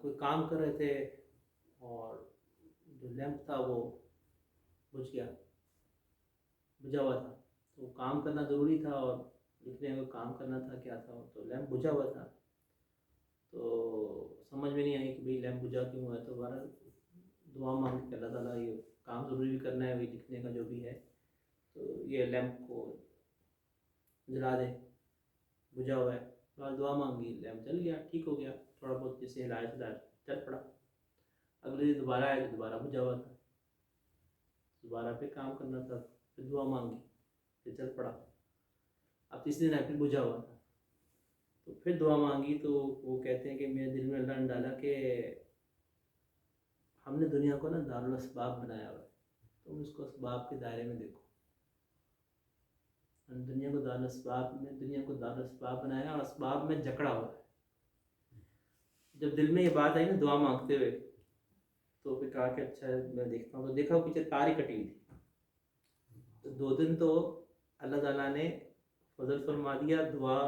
کوئی کام کر رہے تھے اور جو لیمپ تھا وہ بجھ گیا، بجھا ہوا تھا، تو کام کرنا ضروری تھا اور لکھنے کو کام کرنا تھا، کیا تھا تو لیمپ بجھا ہوا تھا، تو سمجھ میں نہیں آئی کہ بھئی لیمپ بجھا کیوں ہوا ہے، تو بہرحال دعا مانگ کہ اللہ تعالیٰ یہ کام ضروری بھی کرنا ہے، وہی لکھنے کا جو بھی ہے، تو یہ لیمپ کو جلا دے، بجھا ہوا ہے، بعد دعا مانگی، لیمپ جل گیا، ٹھیک ہو گیا، تھوڑا بہت جیسے ہلایا چل پڑا۔ اگلے دن دوبارہ آیا تو دوبارہ بجھا ہوا تھا، دوبارہ پہ کام کرنا تھا، پھر دعا مانگی، پھر چل پڑا، اب تیسرے دن پھر بجھا ہوا تھا، تو پھر دعا مانگی، تو وہ کہتے ہیں کہ میرے دل میں اللہ نے ڈالا کہ ہم نے دنیا کو نا دارالاسباب بنایا ہوا ہے، تم اس کو اسباب کے دائرے میں دیکھو، ہم دنیا کو دارالاسباب بنایا اور اسباب میں جکڑا ہوا ہے۔ جب دل میں یہ بات آئی نا دعا مانگتے ہوئے، تو پھر کہا کہ اچھا میں دیکھتا ہوں، تو دیکھا وہ پیچھے تار ہی کٹی ہوئی تھی، تو 2 دن تو اللہ تعالیٰ نے فضل فرما دیا، دعا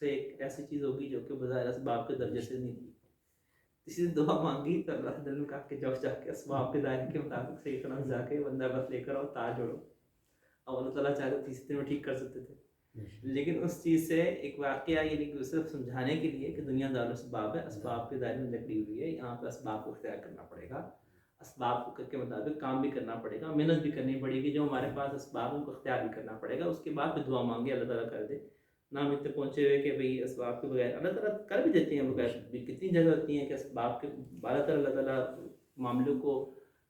سے ایک ایسی چیز ہوگی جو کہ بظاہر اسباب کے درجے سے نہیں تھی۔ اسی دن دعا مانگی تو اللہ تعالیٰ نے کہا کہ جاؤ جا کے اسباب کے دائرے کے مطابق صحیح طرح جا کے بندہ بس لے کر آؤ، تار جوڑو، اور اللہ تعالیٰ چاہے تو تیسرے دن میں ٹھیک کر سکتے تھے، لیکن اس چیز سے ایک واقعہ یہ نہیں کہ صرف سمجھانے کے لیے کہ دنیا دارالاسباب ہے، اسباب کے دائرے میں لکڑی ہوئی ہے، یہاں پہ اسباب کو اختیار کرنا پڑے گا، اسباب کے مطابق کام بھی کرنا پڑے گا، محنت بھی کرنی پڑے گی، جو ہمارے پاس اسباب ان کو اختیار بھی کرنا پڑے گا، اس کے بعد پھر دعا مانگے اللہ تعالیٰ کر دے۔ نام اتنے پہنچے ہوئے کہ بھئی اسباب کے بغیر اللہ تعالیٰ کر بھی دیتے ہیں، بغیر کتنی جگہ ہوتی ہیں کہ اسباب کے بارہ اللہ تعالیٰ معاملوں کو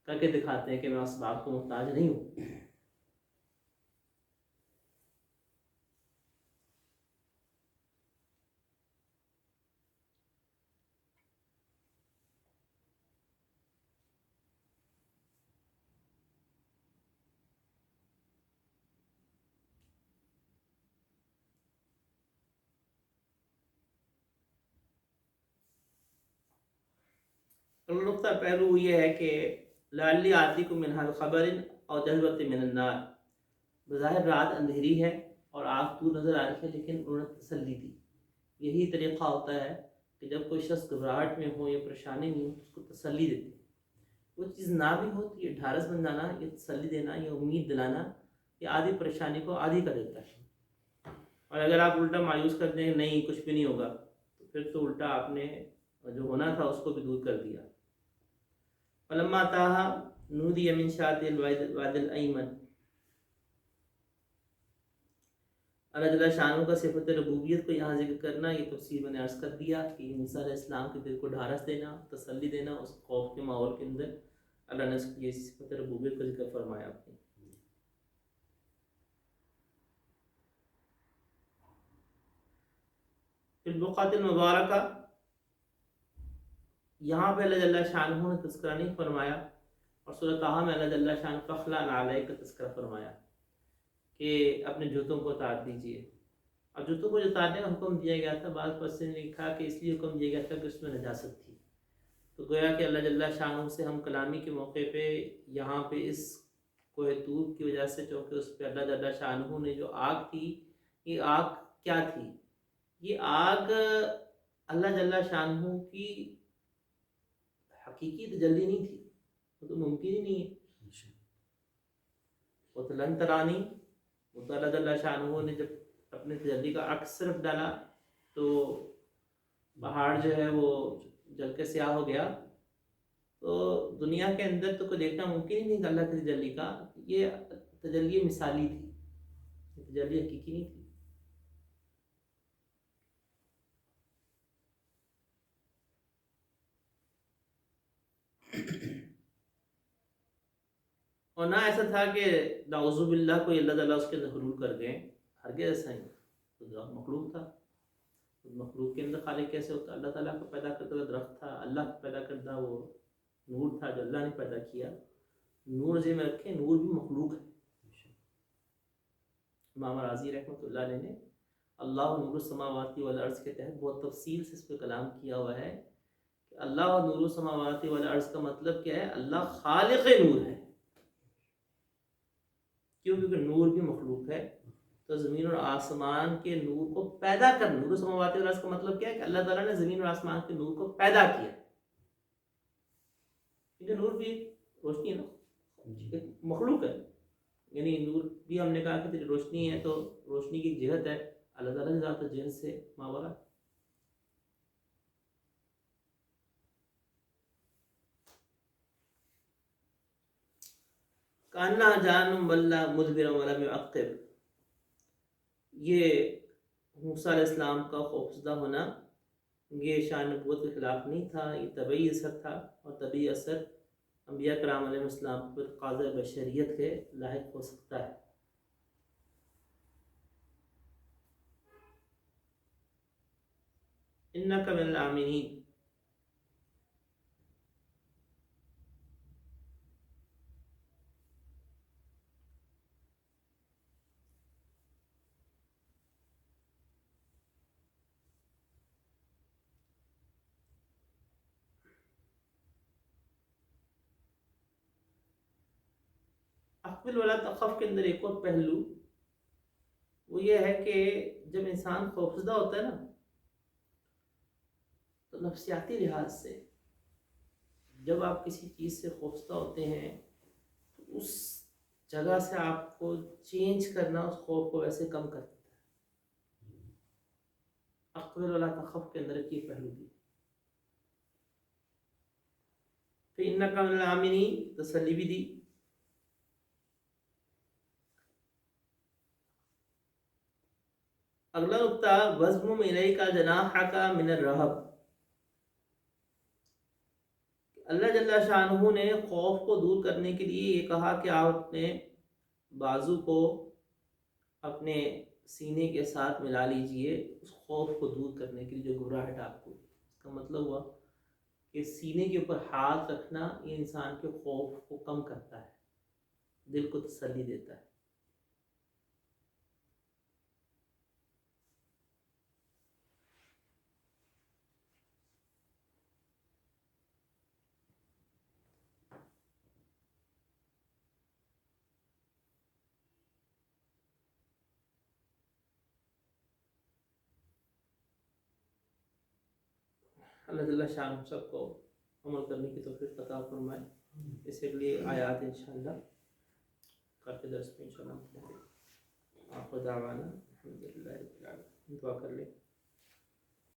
کر کے دکھاتے ہیں کہ میں اسباب کو محتاج نہیں ہوں۔ نقطہ پہلو یہ ہے کہ لعلی آتیکم منہا بخبر اور جذبۃ من النار، بظاہر رات اندھیری ہے اور آگ دور نظر آ رہی ہے، لیکن انہوں نے تسلی دی۔ یہی طریقہ ہوتا ہے کہ جب کوئی شخص گھبراہٹ میں ہو یا پریشانی میں ہو تو اس کو تسلی دیتے ہیں، وہ چیز نہ بھی ہو تو یہ ڈھارس بن جانا، یہ تسلی دینا، یہ امید دلانا، یہ آدھی پریشانی کو آدھی کر دیتا ہے۔ اور اگر آپ الٹا مایوس کر دیں نہیں کچھ بھی نہیں ہوگا، تو پھر تو الٹا آپ نے جو ہونا تھا اس کو بھی دور کر دیا۔ فلما تاها نودي من شاطئ الوادي الأيمن، اللہ جل شانہ کا صفت ربوبیت کو یہاں ذکر کرنا، یہ تفسیر میں نے عرض کر دیا کہ موسیٰ علیہ السلام کے دل کو ڈھارس دینا، تسلی دینا، اس خوف کے ماحول کے اندر اللہ نے یہ صفت ربوبیت کا ذکر فرمایا اپنی۔ فی البقعۃ المبارکہ، یہاں پہ اللہ جل شانہ نے تذکرہ نہیں فرمایا، اور سورۃ طٰہٰ میں اللہ جل شانہ فخلع علیک کا تذکرہ فرمایا کہ اپنے جوتوں کو اتار دیجیے، اور جوتوں کو اتارنے کا حکم دیا گیا تھا۔ بعض پرسن نے لکھا کہ اس لیے حکم دیا گیا تھا کہ اس میں نجاست تھی، تو گویا کہ اللہ جل شانہ سے ہم کلامی کے موقع پہ یہاں پہ اس کوہ طور کی وجہ سے، چونکہ اس پہ اللہ جل شانہ نے جو آگ تھی، یہ آگ کیا تھی؟ یہ آگ اللہ جل شانہ کی حقیقی تجلی نہیں تھی، وہ تو ممکن ہی نہیں ہے۔ وہ تو لن ترانی، وہ تو اللہ جل شانہ نے جب اپنے تجلی کا عکس صرف ڈالا تو پہاڑ جو ہے وہ جل کے سیاہ ہو گیا، تو دنیا کے اندر تو کوئی دیکھنا ممکن ہی نہیں تھا اللہ کی تجلی کا۔ یہ تجلی مثالی تھی، تجلی حقیقی نہیں تھی۔ اور نہ ایسا تھا کہ نعوذ باللہ کوئی اللہ تعالیٰ اس کے اندر حلول کر گئے، ہرگز ایسا نہیں، تو مخلوق تھا۔ مخلوق کے اندر خالق کیسے ہوتا؟ اللہ تعالیٰ کا پیدا کردہ درخت تھا، اللہ کا پیدا کردہ وہ نور تھا جو اللہ نے پیدا کیا۔ نور ذہن میں رکھیں، نور بھی مخلوق ہے۔ امام راضی رحمۃ اللہ علیہ نے اللہ نور السماوات والارض کے تحت بہت تفصیل سے اس پہ کلام کیا ہوا ہے کہ اللہ و نور السماوات والارض کا مطلب کیا ہے؟ اللہ خالق نور ہے، کیونکہ نور بھی مخلوق ہے۔ تو زمین اور آسمان کے نور کو پیدا کرنا، نور السماوات والارض کا مطلب کیا ہے کہ اللہ تعالیٰ نے زمین اور آسمان کے نور کو پیدا کیا، کیونکہ نور بھی روشنی ہے نا، ایک مخلوق ہے، یعنی نور بھی ہم نے کہا کہ روشنی ہے، تو روشنی کی جہت ہے اللہ تعالیٰ کی ذات جہت سے ماورا۔ کانا جانم واللہ مدبرا ولم یعقب، یہ موسیٰ علیہ السلام کا خوفزدہ ہونا یہ شان نبوت کے خلاف نہیں تھا، یہ طبعی اثر تھا، اور طبعی اثر انبیاء کرام علیہ السلام پر قاضِ بشریت کے لاحق ہو سکتا ہے۔ انک من الآمنین، اقبل ولا تخف کے اندر ایک اور پہلو وہ یہ ہے کہ جب انسان خوفزدہ ہوتا ہے نا، تو نفسیاتی لحاظ سے جب آپ کسی چیز سے خوفزدہ ہوتے ہیں تو اس جگہ سے آپ کو چینج کرنا اس خوف کو ویسے کم کر دیتا ہے۔ اقبل ولا تخف کے اندر ایک یہ پہلو بھی، پھر انک من الآمنین تسلی بھی دی۔ اگلا نقطہ وَضْمُمْ إِلَيْكَ جَنَاحَكَ مِنَ الرَّهْبِ، اللہ جل شانہ نے خوف کو دور کرنے کے لیے یہ کہا کہ آپ اپنے بازو کو اپنے سینے کے ساتھ ملا لیجئے، اس خوف کو دور کرنے کے لیے جو گھبراہٹ آپ کو۔ اس کا مطلب ہوا کہ سینے کے اوپر ہاتھ رکھنا یہ انسان کے خوف کو کم کرتا ہے، دل کو تسلی دیتا ہے۔ اللہ جل شان ہم سب کو عمل کرنے کی توفیق عطا فرمائے۔ اس کے لیے آیات انشاءاللہ کل کے درس میں انشاءاللہ آخر دعوانا الحمدللہ رب العالمین۔ دعا کر لیں۔